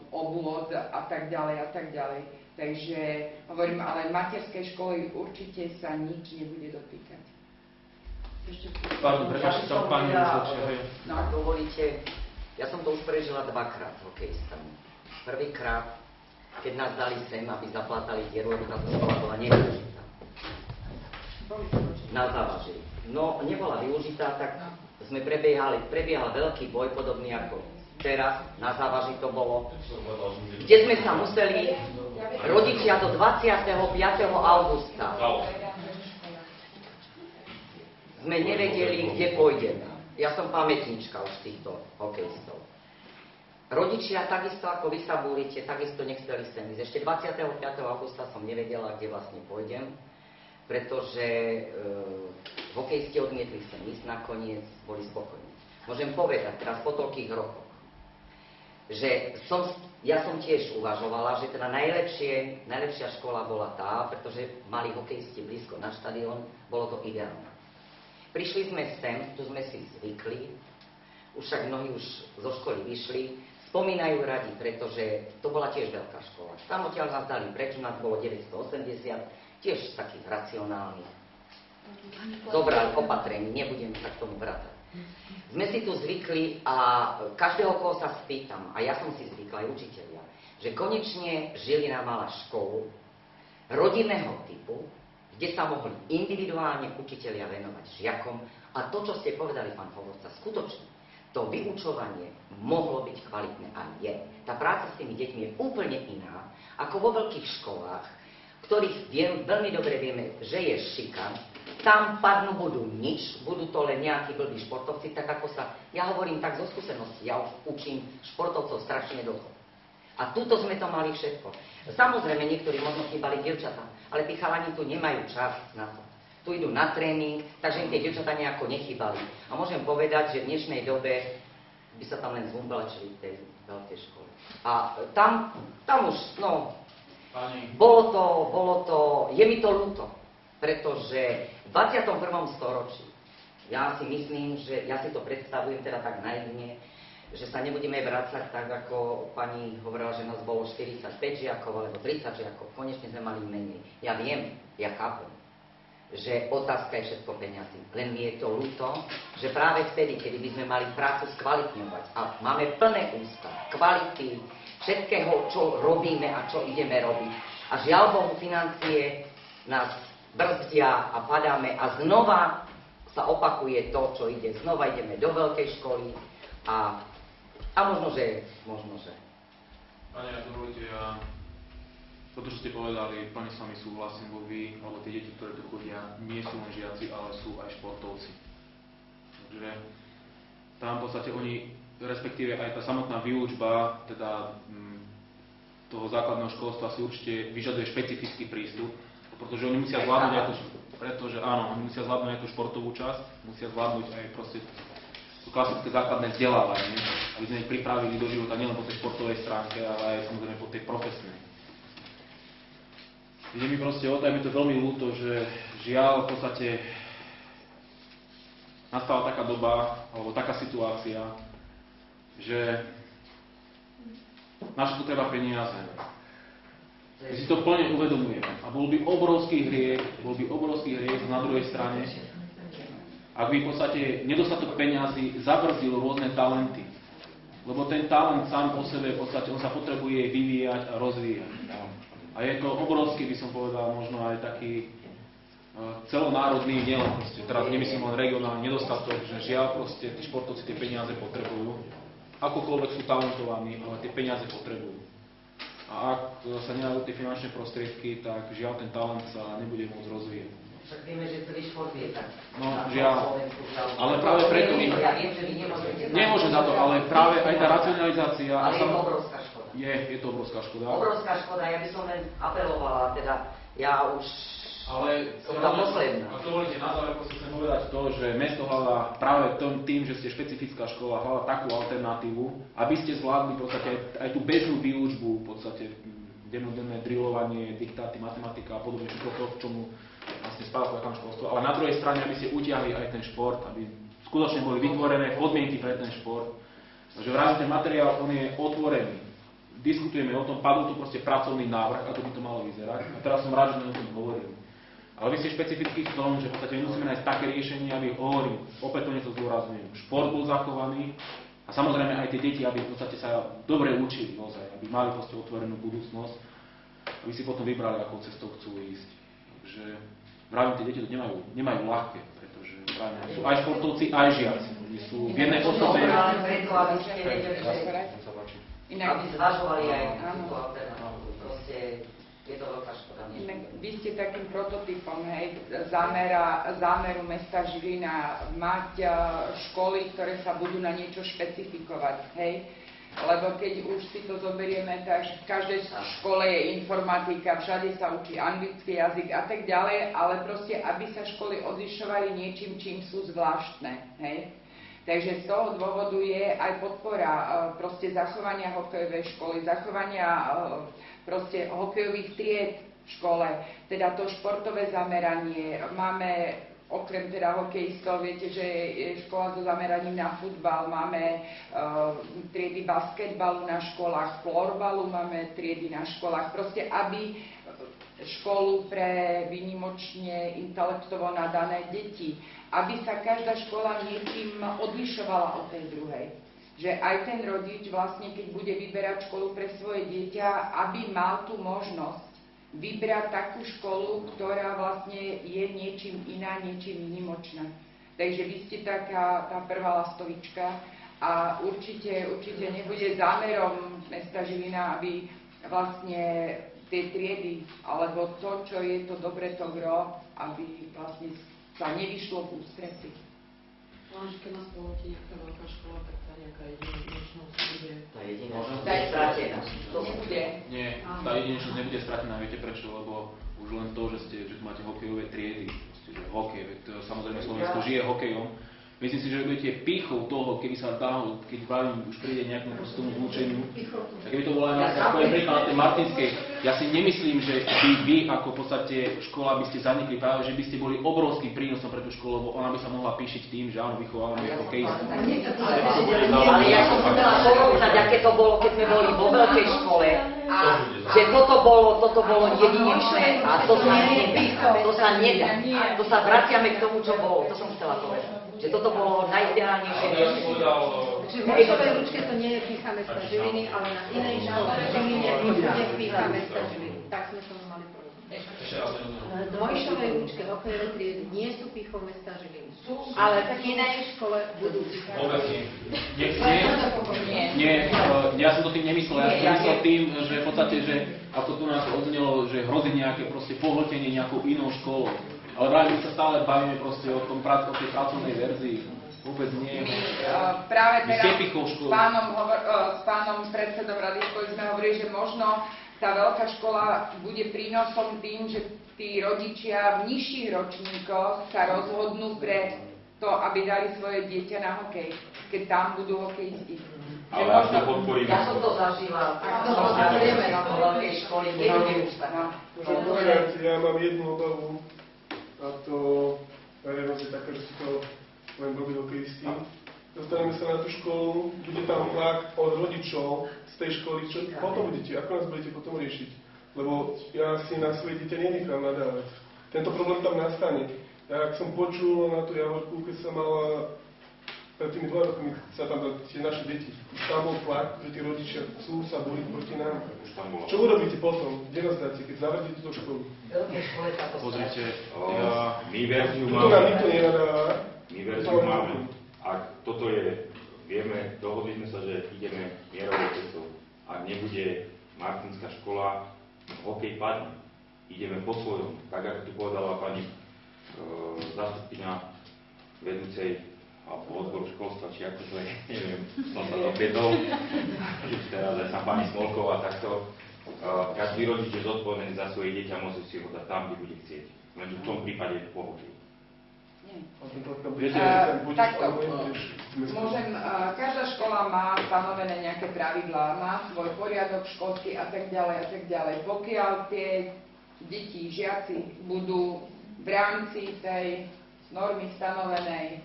obvod a tak ďalej a tak ďalej. Takže hovorím, ale materskej školy určite sa nič nebude dotýkať. Pardon, prepáčte, tam pani Lusočia. No, ak dovolíte, ja som to už prežila dvakrát hokejistami. Prvýkrát, keď nás dali sem, aby zaplatali dieru, lebo táto škola bola nevyužitá. Na závaží. No, nebola využitá, tak sme prebiehal veľký boj, podobný ako teraz, na závaží to bolo, kde sme sa museli rodičia do 25. augusta. Sme nevedeli, kde pôjdeme. Ja som pamätnička už týchto hokejistov. Rodičia, takisto ako vy sa búrite, takisto nechceli sem ísť. Ešte 25. augusta som nevedela, kde vlastne pôjdem, pretože hokejisti odmietli sem ísť, nakoniec boli spokojní. Môžem povedať teraz po toľkých rokoch, že ja som tiež uvažovala, že teda najlepšia škola bola tá, pretože mali hokejisti blízko na štadión, bolo to ideálne. Prišli sme sem, tu sme si zvykli, už však mnohí už zo školy vyšli, spomínajú radi, pretože to bola tiež veľká škola. Tam odtiaľ nás dali preč, nás bolo 980, tiež z takých racionálnych. Zobrali opatrení, nebudem sa k tomu vrátať. Sme si tu zvykli a každého, koho sa spýtam, a ja som si zvykla, aj učitelia, že konečne Žilina mala školu rodinného typu, kde sa mohli individuálne učitelia venovať žiakom. A to, čo ste povedali, pán hovorca, skutočne, to vyučovanie mohlo byť kvalitné a je. Tá práca s tými deťmi je úplne iná, ako vo veľkých školách, ktorých veľmi dobre vieme, že je šikan. Tam padnú budú nič, budú to len nejakí blbí športovci, tak ako sa, ja hovorím tak zo skúsenosti, ja už učím športovcov strašne dlho. A tuto sme to mali všetko. Samozrejme, niektorí možno chýbali dievčatá, ale tí chalani tu nemajú čas na to. Tu idú na tréning, takže im tie dievčatá nejako nechýbali. A môžem povedať, že v dnešnej dobe by sa tam len zvumbalačili v tej veľkej škole. A tam už, no, bolo to, je mi to ľúto, pretože v 21. storočí, ja si myslím, že ja si to predstavujem teda tak naivne, že sa nebudeme vracať tak, ako pani hovorila, že nás bolo 45 žiakov alebo 30 žiakov. Konečne sme mali menej. Ja viem, ja chápem, že otázka je všetko peňazí. Len mi je to ľúto, že práve vtedy, kedy by sme mali prácu skvalitňovať a máme plné ústa kvality, všetkého, čo robíme a čo ideme robiť. A žiaľ Bohu, financie nás brzdia a padáme a znova sa opakuje to, čo ide. Znova ideme do veľkej školy a možno, že. Pani, ak dovolíte, ja toto, čo ste povedali, plne s vami súhlasím, lebo vy, alebo tie deti, ktoré tu chodia, nie sú len žiaci, ale sú aj športovci. Takže tam v podstate oni, respektíve aj tá samotná výučba, teda toho základného školstva si určite vyžaduje špecifický prístup, pretože oni musia zvládnuť aj tú športovú časť, musia zvládnuť aj proste klasické základné vzdelávanie, aby sme ich pripravili do života nielen po tej športovej stránke, ale aj samozrejme po tej profesnej. Ide mi proste o to, je mi to veľmi ľúto, že žiaľ v podstate nastala taká doba, alebo taká situácia, že na všetko treba peniaze. My si to plne uvedomujeme. A bol by obrovský hriech na druhej strane, ak by v podstate nedostatok peňazí zabrzdil rôzne talenty. Lebo ten talent sám po sebe, v podstate, on sa potrebuje vyvíjať a rozvíjať. A je to obrovský, by som povedal, možno aj taký celonárodný, nielen proste, teraz nemyslím len regionálny nedostatok, že žiaľ proste tí športovci tie peniaze potrebujú. Akokoľvek sú talentovaní, ale tie peniaze potrebujú. A ak sa nedajú tie finančné prostriedky, tak žiaľ ten talent sa nebude môcť rozvíjať. Však vieme, že celý šport je tak. No, žiaľ. Ale práve preto my... Ja viem, že vy nemôžete... Nemôžem za to, ale práve aj tá racionalizácia... Ale je to obrovská škoda. Je to obrovská škoda. Obrovská škoda, ja by som len apelovala, teda ja už... Ale som tá posledná. Ak dovolíte, na záver chcem povedať to, že mesto hľadá práve tým, že ste špecifická škola, hľadá takú alternatívu, aby ste zvládli v podstate aj tú bežnú výučbu, v podstate dennodenné drillovanie, diktáty, matematika a podobne, všetko to, k čomu vlastne spadá to školstvo. Ale na druhej strane, aby ste utiahli aj ten šport, aby skutočne boli vytvorené podmienky pre ten šport. Takže v rámci ten materiál, on je otvorený. Diskutujeme o tom, padol tu proste pracovný návrh, ako by to malo vyzerať. A teraz som rád, že sme o tom hovorili. Ale vy ste špecifickí v tom, že v podstate musíme nájsť také riešenie, aby hovorím, opätovne to zdôrazňujem, šport bol zachovaný a samozrejme aj tie deti, aby v podstate sa dobre učili ozaj, aby mali proste otvorenú budúcnosť, aby si potom vybrali, akou cestou chcú ísť. Takže vravím, tie deti to nemajú ľahké, pretože vravím, sú aj športovci, aj žiaci. Oni sú v jednej osobe. Aby ste vedeli, že aby zvažovali aj túto alternatívu. Proste je to veľká škoda. Vy ste takým prototypom, hej, zámeru mesta Žilina mať školy, ktoré sa budú na niečo špecifikovať, hej. Lebo keď už si to zoberieme, tak v každej škole je informatika, všade sa učí anglický jazyk a tak ďalej, ale proste, aby sa školy odlišovali niečím, čím sú zvláštne, hej. Takže z toho dôvodu je aj podpora proste zachovania hokejovej školy, zachovania proste hokejových tried v škole, teda to športové zameranie. Máme okrem teda hokejistov, viete, že je škola so zameraním na futbal, máme triedy basketbalu na školách, florbalu máme triedy na školách, proste aby školu pre výnimočne intelektovo nadané deti, aby sa každá škola niečím odlišovala od tej druhej. Že aj ten rodič vlastne, keď bude vyberať školu pre svoje dieťa, aby mal tú možnosť vybrať takú školu, ktorá vlastne je niečím iná, niečím výnimočná. Takže vy ste taká tá prvá lastovička a určite nebude zámerom mesta Žilina, aby vlastne tie triedy, alebo to, čo je to dobre, to gro, aby vlastne sa nevyšlo v ústrety. Lenže keď nás poletí nejaká veľká škola, tak tá nejaká jedinečnosť bude... Tá jedinečnosť bude stratená. To bude. Nie, tá jedinečnosť nebude stratená, viete prečo? Lebo už len to, že tu máte hokejové triedy, že hokej, samozrejme Slovensko žije hokejom. Myslím si, že budete pýchou toho, keby sa dalo, keď bavím, už príde nejakému tomu zlúčeniu. A keby to bolo aj napríklad na tej Martinskej, ja si nemyslím, že vy ako v podstate škola by ste zanikli, práve že by ste boli obrovským prínosom pre tú školu, lebo ona by sa mohla píšiť tým, že áno, vychovávame hokejistov. Ale ja som chcela porovnať, aké to bolo, keď sme boli vo veľkej škole, že toto bolo jedinečné a to sa nedá. To sa vraciame k tomu, čo bolo, to som chcela povedať. Že toto bolo najideálnejšie. Takže v Mošovej ručke to nie je pýcha mesta Žiliny, ale na inej škole v Žiline bude pýcha mesta Žiliny. Tak sme to mali povedať. V Mojšovej ručke hokejové triedy nie sú pýchou mesta Žiliny. Ale v inej škole budú. Vôbec nie. Ja som to tým nemyslel. Ja som myslel tým, že v podstate, že ako tu nás odznelo, že hrozí nejaké proste pohltenie nejakou inou školou. Ale my sa stále bavíme proste o tej pracovnej verzii. Vôbec nie. Práve teraz s pánom predsedom Rady školy sme hovorili, že možno tá veľká škola bude prínosom tým, že tí rodičia v nižších ročníkoch sa rozhodnú pre to, aby dali svoje dieťa na hokej, keď tam budú hokejisti. Ale až to podporíme. Ja som to zažila. Na veľkej škole. Ja mám jednu obavu. A to verejnosť je taká, že si to len robí hokejisti. Dostaneme sa na tú školu, bude tam tlak od rodičov z tej školy, čo potom budete, ako nás budete potom riešiť. Lebo ja si na svoje dieťa nenechám nadávať. Tento problém tam nastane. Ja ak som počul na tú Javorku, keď sa mala pred tými 2 rokmi sa tam dali tie naše deti. Tam bol tlak, že tí rodičia chcú sa boliť proti nám. Čo urobíte potom? Kde nás dáte, keď zavrdíte túto školu? Pozrite, my verziu Tuto nám máme. nikto nenadáva. My verziu máme. Ak toto je, vieme, dohodli sme sa, že ideme mierovou cestou. Ak nebude Martinská škola, hokej padne. Ideme po svojom. Tak, ako tu povedala pani zástupkyňa vedúcej alebo odboru školstva, či ako to je, neviem, som sa dopriedol, teraz aj tam pani Smolková, takto. Každý rodič je zodpovedný za svoje dieťa, môže si ho dať tam, kde bude chcieť. Lenže v tom prípade je pohodlí. Takto, môžem, každá škola má stanovené nejaké pravidlá, má svoj poriadok školský a tak ďalej a tak ďalej. Pokiaľ tie deti, žiaci budú v rámci tej normy stanovenej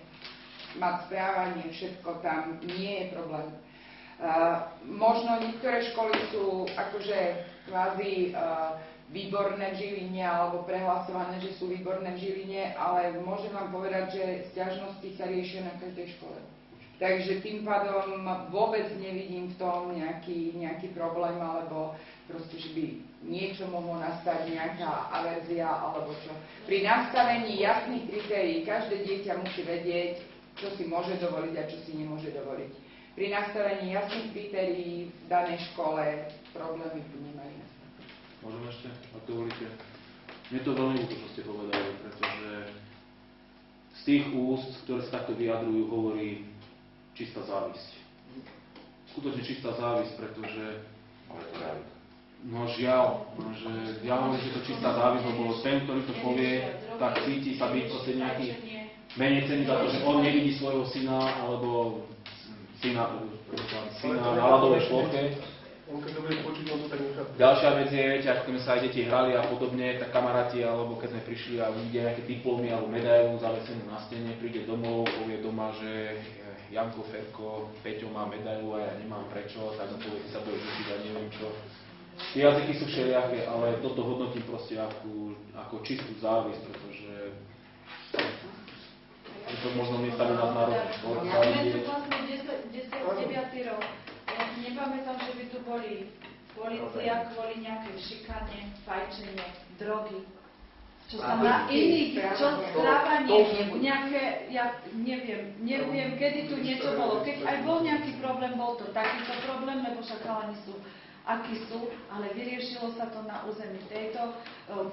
mať správanie, všetko tam nie je problém. Možno niektoré školy sú akože kvázi výborné v Žiline alebo prehlasované, že sú výborné v Žiline, ale môžem vám povedať, že sťažnosti sa riešia na každej škole. Takže tým pádom vôbec nevidím v tom nejaký problém, alebo proste, že by niečo mohlo nastať, nejaká averzia alebo čo. Pri nastavení jasných kritérií každé dieťa musí vedieť, čo si môže dovoliť a čo si nemôže dovoliť. Pri nastavení jasných kritérií v danej škole problémy tu nemajú nastať. Môžem ešte, ak dovolíte. Mne to veľmi ľúto, čo ste povedali, pretože z tých úst, ktoré sa takto vyjadrujú, hovorí čistá závisť. Skutočne čistá závisť, pretože no žiaľ, že ja hovorím, že to čistá závisť, lebo ten, ktorý to povie, tak cíti sa byť proste nejaký menej cený za to, že on nevidí svojho syna, alebo syna na ľadovej ploche. On keď to bude počuť, on to tak nechápe. Ďalšia vec je, viete, ako sme sa aj deti hrali a podobne, tak kamaráti, alebo keď sme prišli a uvidia nejaké diplomy alebo medailu zavesenú na stene, príde domov, povie doma, že Janko, Ferko, Peťo má medailu a ja nemám prečo, tak povie, sa bude učiť a neviem čo. Tie jazyky sú všelijaké, ale toto hodnotím proste ako čistú závisť, pretože je to možno miesta u nás národný šport. Ja sme tu vlastne 9. rok. Ja si nepamätám, že by tu boli polícia kvôli nejakej šikane, fajčenie, drogy. Čo sa na iných, čo správanie, nejaké, ja neviem, kedy tu niečo bolo. Keď aj bol nejaký problém, bol to takýto problém, lebo však chalani sú akí sú, ale vyriešilo sa to na území tejto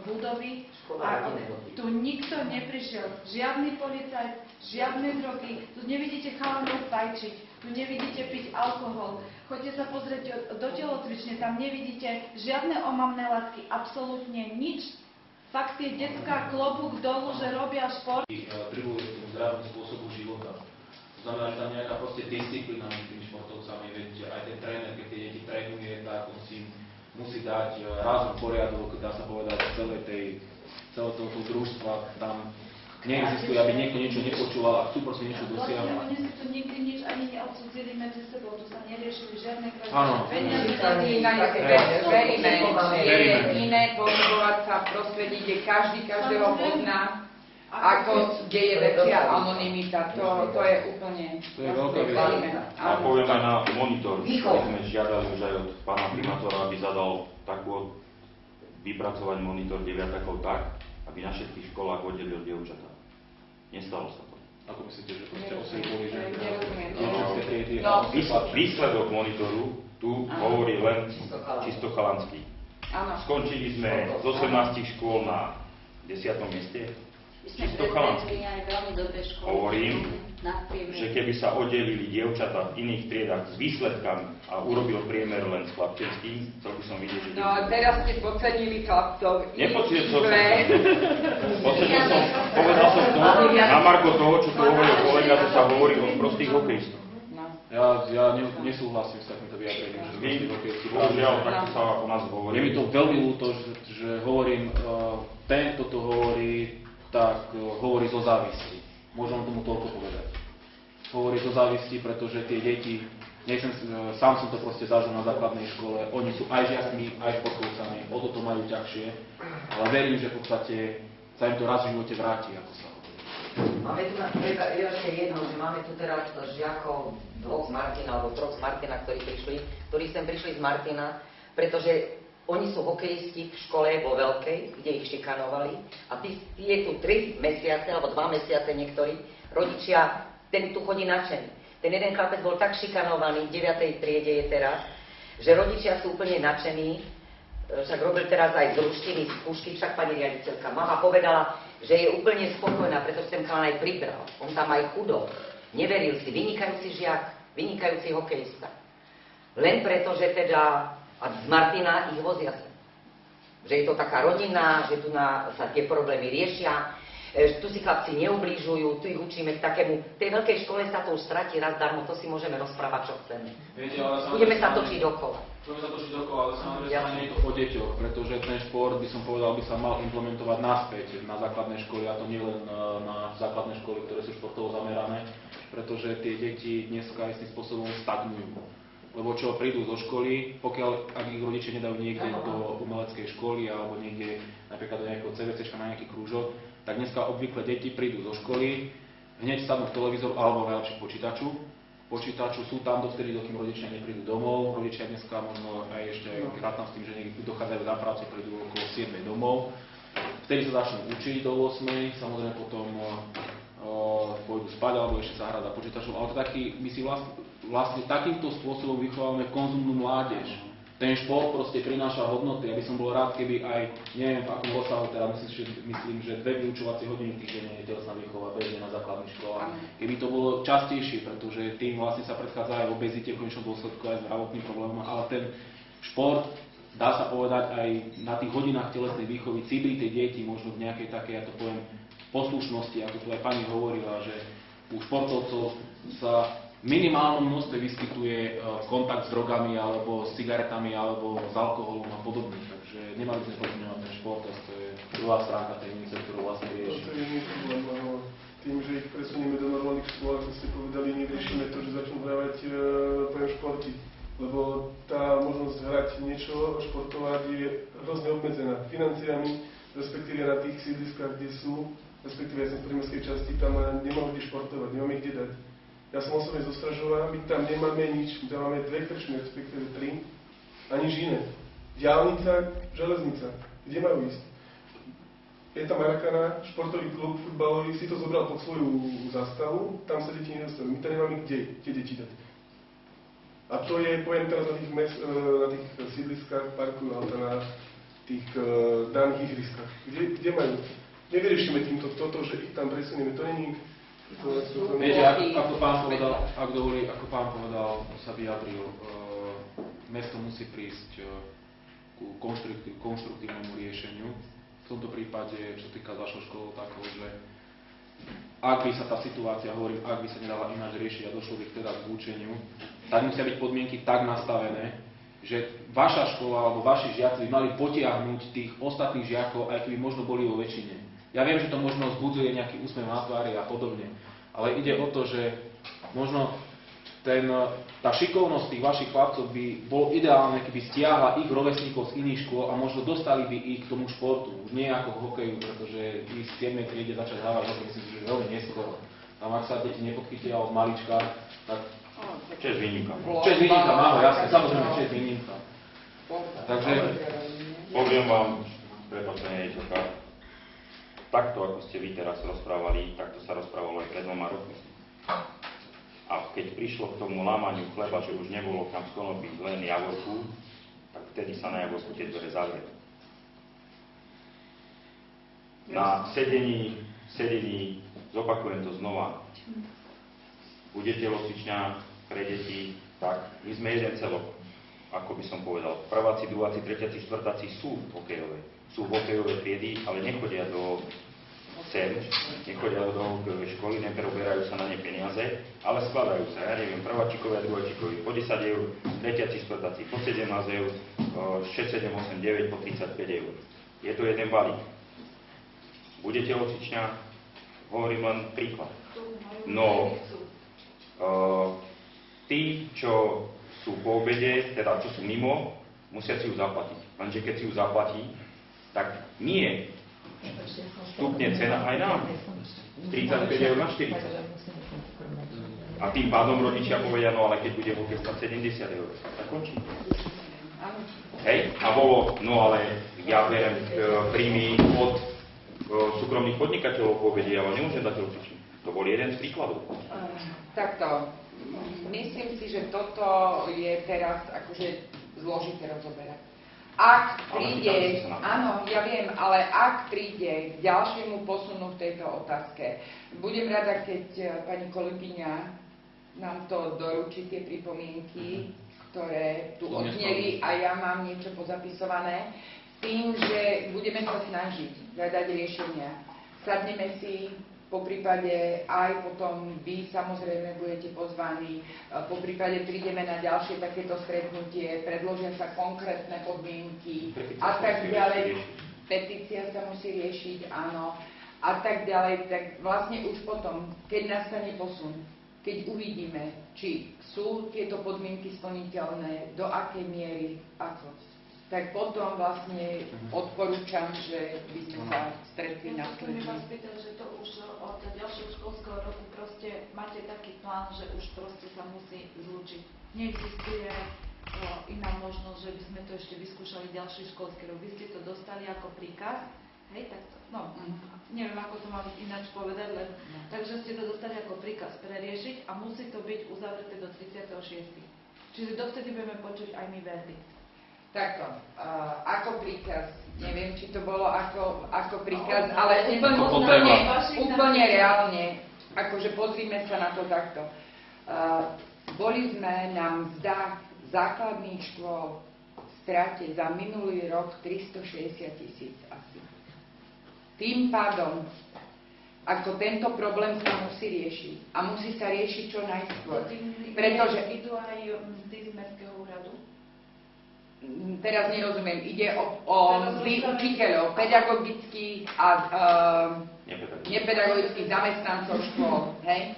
budovy a tu nikto neprišiel. Žiadny policajt, žiadne drogy, tu nevidíte chalanov fajčiť, tu nevidíte piť alkohol. Choďte sa pozrieť do telocvične, tam nevidíte žiadne omamné látky, absolútne nič. Fakt je detská klobúk dolu, že robia šport. Privujú k tomu zdravému spôsobu života. To znamená, že tam nejaká proste disciplína medzi tými športovcami, veď aj ten tréner, keď tie deti trénuje, tak on si musí dať razum poriadok, dá sa povedať, celého toho družstva, tam neexistuje, aby niekto niečo nepočúval a chcú proste niečo dosiahnuť. Vlastne oni si tu nikdy nič ani neodsúdzili medzi sebou, tu sa neriešili žiadne Áno. peniaze. Veríme, je iné pohybovať sa v prostredí, kde každého pozná, ako kde je väčšia anonymita. To je úplne... To je veľká vec. A poviem aj na monitor. My sme žiadali už aj od pána primátora, aby zadal takú vypracovať monitor deviatakov tak, aby na všetkých školách oddelil dievčatá. Nestalo sa to. Ako myslíte, že proste osvoj boli, že... Výsledok monitoru tu hovorí len čisto chalanský. Skončili sme z 18 škôl na 10. mieste. Čisto chalanský. Hovorím, že keby sa oddelili dievčatá v iných triedách s výsledkami a urobil priemer len s chlapčenským, chcel by som vidieť, že... No a teraz ste podcenili chlapcov. Nepodcenil som. Povedal som to na margo toho, čo tu hovoril kolega, že sa hovorí o prostých hokejistoch. Ja nesúhlasím s takýmto vyjadrením, že prostých hokejistoch. Bohužiaľ, takto sa o nás hovorí. Je mi to veľmi ľúto, že hovorím, ten, kto to hovorí, tak hovorí zo závisti. Môžem tomu toľko povedať. Hovorí zo závisti, pretože tie deti, sám som to proste zažil na základnej škole, oni sú aj žiakmi, aj športovcami, o toto majú ťažšie, ale verím, že v podstate sa im to raz v živote vráti, ako sa hovorí. Máme tu ešte jedno, že máme tu teraz žiakov dvoch z Martina, alebo troch z Martina, ktorí sem prišli z Martina, pretože oni sú hokejisti v škole vo Veľkej, kde ich šikanovali a tí je tu 3 mesiace, alebo 2 mesiace niektorí, rodičia, ten tu chodí nadšený. Ten jeden chlapec bol tak šikanovaný, v 9. triede je teraz, že rodičia sú úplne nadšení, však robil teraz aj z ruštiny, z skúšky, však pani riaditeľka. Mama povedala, že je úplne spokojná, pretože ten chalán aj pribral. On tam aj chudol. Neveril si, vynikajúci žiak, vynikajúci hokejista. Len preto, že teda z Martina ich vozia sem. Že je to taká rodina, že tu sa tie problémy riešia, tu si chlapci neublížujú, tu ich učíme k takému. V tej veľkej škole sa to už stratí raz darmo, to si môžeme rozprávať, čo chceme. Viete, ale budeme sa točiť dokola. Budeme sa točiť dokola, ale samozrejme nie je to o deťoch, pretože ten šport, by som povedal, by sa mal implementovať naspäť na základné školy, a to nie len na základné školy, ktoré sú športovo zamerané, pretože tie deti dneska istým spôsobom stagnujú. Lebo čo, prídu zo školy, pokiaľ, ak ich rodičia nedajú niekde do umeleckej školy alebo niekde napríklad do nejakého CVC, na nejaký krúžok, tak dneska obvykle deti prídu zo školy, hneď sadnú k televízoru alebo najlepšie počítaču, sú tam dovtedy, dokým rodičia neprídu domov. Rodičia dneska možno aj ešte rátam s tým, že niekde dochádzajú za prácu, prídu okolo 7 domov. Vtedy sa začnú učiť do 8, samozrejme potom pôjdu spať alebo ešte sa hrať za počítačom, ale to taký, my si vlastne takýmto spôsobom vychovávame konzumnú mládež. Ten šport proste prináša hodnoty. Ja by som bol rád, keby aj, neviem v akom rozsahu, teda myslím, že 2 vyučovacie hodiny týždenne je telesná výchova bežne na základných školách. Keby to bolo častejšie, pretože tým vlastne sa predchádza aj obezite, v konečnom dôsledku aj zdravotným problémom, ale ten šport, dá sa povedať, aj na tých hodinách telesnej výchovy cibrí tie deti možno v nejakej takej, ja to poviem, poslušnosti, ako tu aj pani hovorila, že u športovcov sa v minimálnom množstve vyskytuje kontakt s drogami, alebo s cigaretami, alebo s alkoholom a podobne. Takže nemali by sme podceňovať ten šport, to je druhá stránka tej mince, ktorú vlastne rieši. To je iný problém, lebo tým, že ich presunieme do normálnych škôl, ako ste povedali, nevyriešime to, že začnú hrávať pojem športy. Lebo tá možnosť hrať niečo, športovať je hrozne obmedzená financiami, respektíve na tých sídliskách, kde sú, respektíve ja som v primorskej časti, tam nemáme kde športovať, nemáme kde dať. Ja som osobne zo Stražova, my tam nemáme nič, my tam máme 2 krčmy, respektíve 3, a nič iné. Diaľnica, železnica, kde majú ísť? Je tam Marakana, športový klub futbalový, si to zobral pod svoju zastavu, tam sa deti nedostajú, my tam nemáme kde tie deti dať. A to je, poviem teraz na tých sídliskách, parku, alebo na tých daných ihriskách. Kde majú? Nevyriešime týmto toto, že ich tam presunieme, to není... Viete, ako pán povedal, sa vyjadril, mesto musí prísť ku konštruktívnemu riešeniu. V tomto prípade, čo týka z vašou školou, takého, že ak by sa tá situácia, hovorím, ak by sa nedala ináč riešiť a došlo by teda k zlúčeniu, tak musia byť podmienky tak nastavené, že vaša škola alebo vaši žiaci by mali potiahnuť tých ostatných žiakov, aj keby možno boli vo väčšine. Ja viem, že to možno vzbudzuje nejaký úsmev na tvári a podobne, ale ide o to, že možno tá šikovnosť tých vašich chlapcov by bolo ideálne, keby stiahla ich rovesníkov z iných škôl a možno dostali by ich k tomu športu. Už nie ako k hokeju, pretože ich z 7. triede začať hávať hokej, myslím si, že veľmi neskoro. Tam ak sa deti nepodchytia od malička, tak... Čest výnimka. Čest výnimka, áno, jasne, samozrejme, čest výnimka. Takže... Poviem vám, prepáčenie je to tak. Takto, ako ste vy teraz rozprávali, takto sa rozprávalo aj pred 2 rokmi. A keď prišlo k tomu lámaniu chleba, že už nebolo kam z konopí len Javorku, tak vtedy sa na Javorku tie dvere zavreli. Na sedení, zopakujem to znova, bude telocvičňa pre deti, tak my sme jeden celok, ako by som povedal. Prváci, druháci, tretiaci, štvrtáci sú hokejové. Sú hokejové triedy, ale nechodia do nechodia do hokejovej školy, nepreoberajú sa na ne peniaze, ale skladajú sa, ja neviem, prváčikovia, druháčikovia po 10 eur, tretiaci, štvrtáci po 17 eur, 6, 7, 8, 9 po 35 eur. Je to jeden balík. Bude telocvičňa, hovorím len príklad. No, tí, čo sú po obede, teda čo sú mimo, musia si ju zaplatiť. Lenže keď si ju zaplatí, tak nie Stupne cena aj nám. Z 35 eur na 40. A tým pádom rodičia povedia, no ale keď bude hokejka 70 eur, tak končí. Hej, a bolo, no ale ja berem príjmy od súkromných podnikateľov, povedia, ja vám nemôžem dať rozličiť. To bol jeden z príkladov. Takto, myslím si, že toto je teraz akože zložité rozoberať. Ak príde, áno, ja viem, ale ak príde k ďalšiemu posunu v tejto otázke, budem rada, keď pani kolegyňa nám to doručí, tie pripomienky, ktoré tu odzneli a ja mám niečo pozapisované, s tým, že budeme sa snažiť hľadať riešenia. Sadneme si, poprípade aj potom vy samozrejme budete pozvaní, poprípade prídeme na ďalšie takéto stretnutie, predložia sa konkrétne podmienky a tak ďalej. Petícia sa musí riešiť, áno, a tak ďalej. Tak vlastne už potom, keď nastane posun, keď uvidíme, či sú tieto podmienky splniteľné, do akej miery, ako, tak potom vlastne odporúčam, že by sme sa stretli na stretnutí. Ja vás pýtam, že to už od ďalšieho školského roku proste máte taký plán, že už proste sa musí zlúčiť. Neexistuje iná možnosť, že by sme to ešte vyskúšali ďalší školský rok. Vy ste to dostali ako príkaz, hej, tak to, no, neviem, ako to mám ináč povedať, len takže ste to dostali ako príkaz preriešiť a musí to byť uzavreté do 36. Čiže dovtedy budeme počuť aj my verdikt. Takto, ako príkaz, neviem, či to bolo ako príkaz, ale úplne reálne, akože pozrime sa na to takto. Boli sme na mzdách základných škôl v strate za minulý rok 360 000 asi. Tým pádom, ako tento problém sa musí riešiť a musí sa riešiť čo najskôr, pretože idú aj mzdy z mestského úradu. Teraz nerozumiem, ide o mzdy učiteľov, pedagogických a nepedagogických zamestnancov škôl, hej?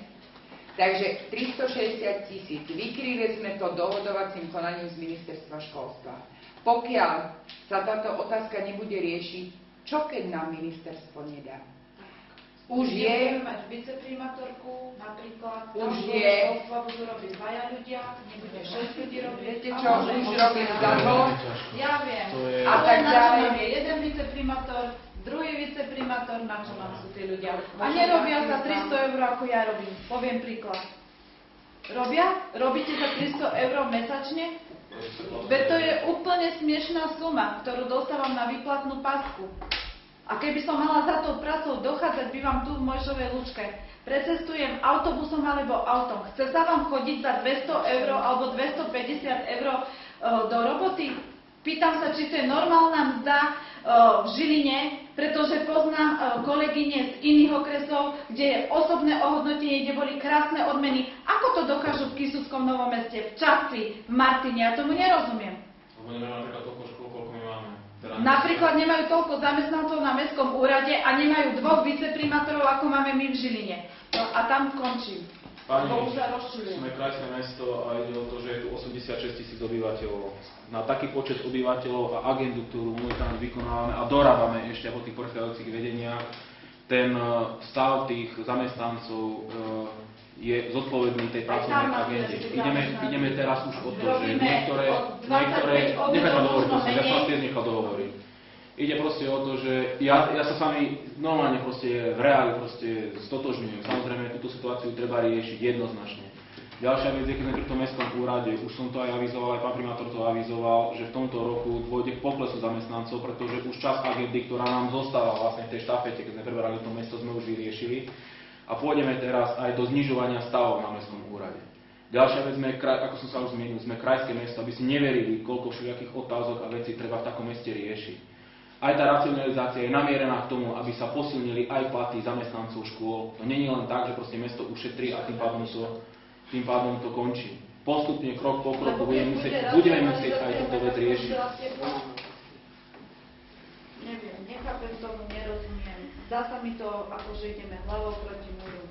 Takže 360 000, vykryli sme to dohodovacím konaním z ministerstva školstva. Pokiaľ sa táto otázka nebude riešiť, čo keď nám ministerstvo nedá? Už je... mať viceprimátorku, napríklad, už je... budú robiť 2 ľudia, nebude 6 ľudí robiť. Viete čo, už robím za to. Ja viem. A tak ďalej. Je jeden viceprimátor, druhý viceprimátor, na čo nám sú tí ľudia. A nerobia za 300 eur, ako ja robím. Poviem príklad. Robíte za 300 eur mesačne? Veď to je úplne smiešná suma, ktorú dostávam na výplatnú pasku. A keby som mala za tou pracou dochádzať, bývam tu v Mojžovej Lúčke, precestujem autobusom alebo autom. Chce sa vám chodiť za 200 eur alebo 250 eur do roboty? Pýtam sa, či to je normálna mzda v Žiline, pretože poznám kolegyne z iných okresov, kde je osobné ohodnotenie, kde boli krásne odmeny. Ako to dokážu v Kisuckom Novom Meste, v Čapci, v Martine? Ja tomu nerozumiem. Lebo nemáme napríklad toľko škôl, koľko my máme. Napríklad nemajú toľko zamestnancov na mestskom úrade a nemajú 2 viceprimátorov, ako máme my v Žiline. No, a tam končím. Pani, sme krajské mesto a ide o to, že je tu 86 000 obyvateľov. Na taký počet obyvateľov a agendu, ktorú momentálne vykonávame a dorábame ešte po tých predchádzajúcich vedeniach, ten stav tých zamestnancov je zodpovedný tej pracovnej agende. Ideme teraz už o to, že niektoré nechaj ma dohovoriť, prosím, ja som vás tiež nechal dohovoriť. Ide proste o to, že ja sa s vami normálne proste v reáli proste stotožňujem. Samozrejme, túto situáciu treba riešiť jednoznačne. Ďalšia vec je, keď sme pri tom mestskom úrade, už som to aj avizoval, aj pán primátor to avizoval, že v tomto roku dôjde k poklesu zamestnancov, pretože už časť agendy, ktorá nám zostáva vlastne v tej štafete, keď sme preberali to mesto, sme už vyriešili. A pôjdeme teraz aj do znižovania stavov na mestskom úrade. Ďalšia vec, ako som sa už zmienil, sme krajské mesto, aby si neverili, koľko všelijakých otázok a vecí treba v takom meste riešiť. Aj tá racionalizácia je namierená k tomu, aby sa posilnili aj platy zamestnancov škôl. To nie je len tak, že proste mesto ušetrí a tým pádom to končí. Postupne, krok po kroku budeme musieť aj túto vec riešiť. Neviem, nechápem tomu, nerozumiem. Zdá sa mi to, ako že ideme hlavou proti múru.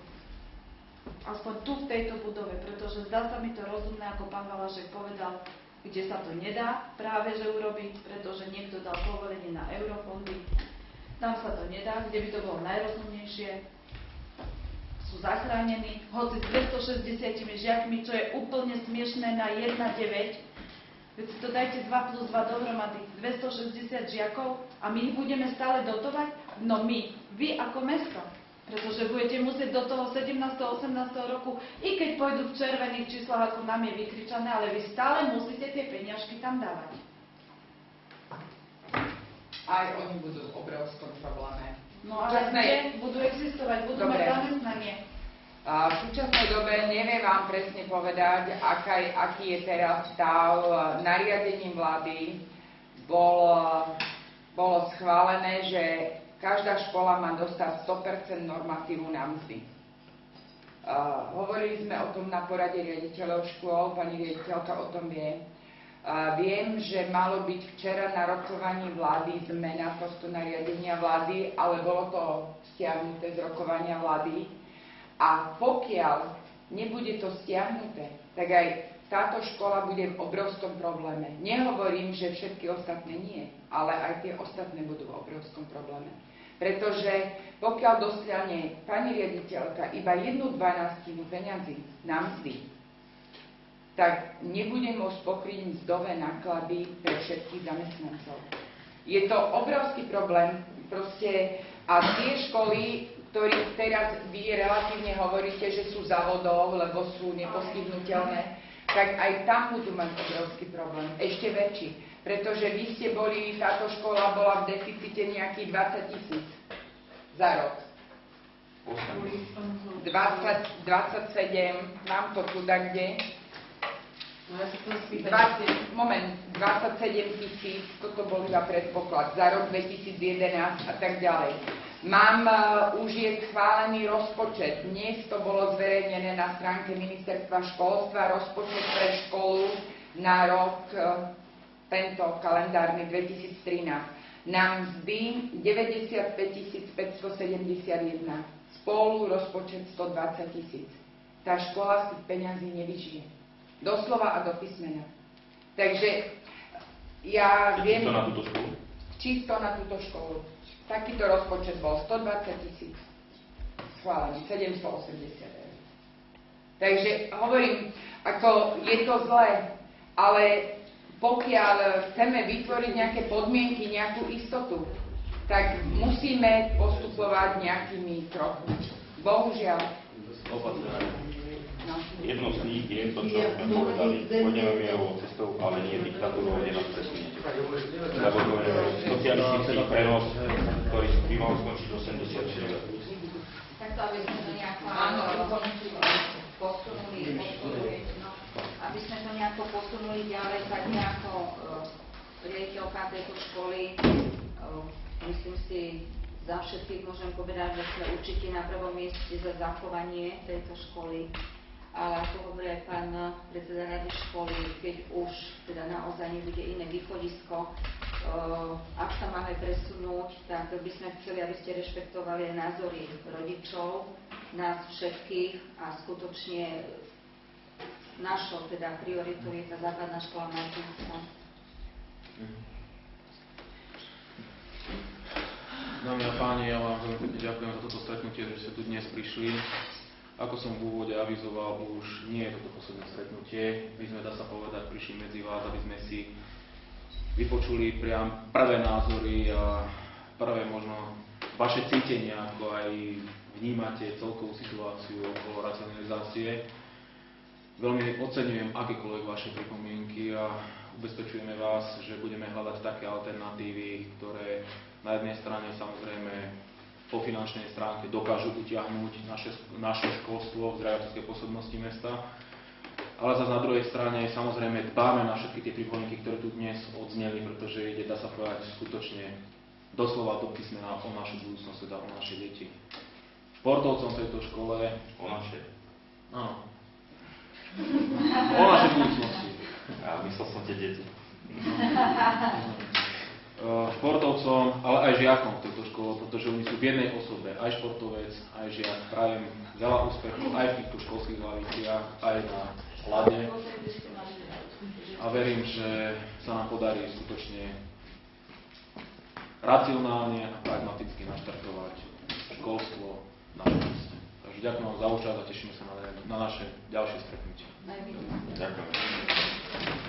Aspoň tu v tejto budove, pretože zdá sa mi to rozumné, ako pán Valašek povedal, kde sa to nedá práve že urobiť, pretože niekto dal povolenie na eurofondy. tam sa to nedá, kde by to bolo najrozumnejšie, sú zachránení, hoci s 260 žiakmi, čo je úplne smiešné na 1,9, veď si to dajte 2 plus 2 dohromady, 260 žiakov a my ich budeme stále dotovať? No my, vy ako mesto, pretože budete musieť do toho 17. 18. roku, i keď pôjdu v červených číslach, ako nám je vykričané, ale vy stále musíte tie peniažky tam dávať. Aj oni budú v obrovskom probléme. No ale kde budú existovať, budú mať zamestnanie. V súčasnej dobe neviem vám presne povedať, aký je teraz stav. Nariadením vlády bolo schválené, že každá škola má dostať 100% normatívu na mzdy. Hovorili sme o tom na porade riaditeľov škôl, pani riaditeľka o tom vie. Viem, že malo byť včera na rokovaní vlády zmena tohto nariadenia vlády, ale bolo to stiahnuté z rokovania vlády. A pokiaľ nebude to stiahnuté, tak aj táto škola bude v obrovskom probléme. Nehovorím, že všetky ostatné nie, ale aj tie ostatné budú v obrovskom probléme. Pretože pokiaľ dosiahne pani riaditeľka iba 1/12 peňazí na mzdy, tak nebude môcť pokryť mzdové náklady pre všetkých zamestnancov. Je to obrovský problém, proste, a tie školy, ktorých teraz vy relatívne hovoríte, že sú závodov, lebo sú nepostihnutelné, tak aj tam budú mať obrovský problém, ešte väčší. Pretože vy ste boli, táto škola bola v deficite nejakých 20 000 za rok. 27, mám to tu kde. No ja sa chcem spýtať. 27 000, toto bol iba predpoklad, za rok 2011 a tak ďalej. Už je schválený rozpočet, dnes to bolo zverejnené na stránke Ministerstva školstva, rozpočet pre školu na rok tento kalendárny 2013. Na mzdy 95 571, spolu rozpočet 120 000. Tá škola z tých peňazí nevyžije. Doslova a do písmena. Takže ja viem... Čisto na túto školu? Čisto na túto školu. Takýto rozpočet bol 120 000 schválený, 780 eur. Takže hovorím, ako je to zlé, ale pokiaľ chceme vytvoriť nejaké podmienky, nejakú istotu, tak musíme postupovať nejakými krokmi. Bohužiaľ. No. Jedno z nich je to, čo sme povedali, pôjdeme mierovou cestou, ale nie diktatúrou, kde nás presuniete. Lebo to je socialistický prenos, ktorý by mal skončiť 84. Takto, aby sme to nejako posunuli ďalej, tak nejako riaditeľka tejto školy, myslím si, za všetkých môžem povedať, že sme určite na prvom mieste za zachovanie tejto školy. Ale ako hovorí aj pán predseda rady školy, keď už teda naozaj nebude iné východisko, ak sa máme presunúť, tak by sme chceli, aby ste rešpektovali aj názory rodičov, nás všetkých a skutočne našou teda prioritou je tá základná škola Martinská. Dámy a páni, ja vám veľmi pekne ďakujem za toto stretnutie, že ste tu dnes prišli. Ako som v úvode avizoval, už nie je toto posledné stretnutie. My sme, dá sa povedať, prišli medzi vás, aby sme si vypočuli priam prvé názory a prvé možno vaše cítenia, ako aj vnímate celkovú situáciu okolo racionalizácie. Veľmi oceňujem akékoľvek vaše pripomienky a ubezpečujeme vás, že budeme hľadať také alternatívy, ktoré na jednej strane samozrejme po finančnej stránke dokážu utiahnuť naše školstvo v zriadovateľskej pôsobnosti mesta. Ale zase na druhej strane samozrejme dbáme na všetky tie pripomienky, ktoré tu dnes odzneli, pretože ide, dá sa povedať, skutočne doslova do písmena o našu budúcnosť, teda o naše deti. Športovcom tejto škole... O naše? Áno. O naše budúcnosti. Ja myslel som tie deti. Športovcom, ale aj žiakom v tejto škole, pretože oni sú v jednej osobe, aj športovec, aj žiak. Prajem veľa úspechov aj v týchto školských hlaviciach, aj na hlade. A verím, že sa nám podarí skutočne racionálne a pragmaticky naštartovať školstvo na mieste. Takže ďakujem vám za účasť a tešíme sa na naše ďalšie stretnutie. Najmä. Ďakujem.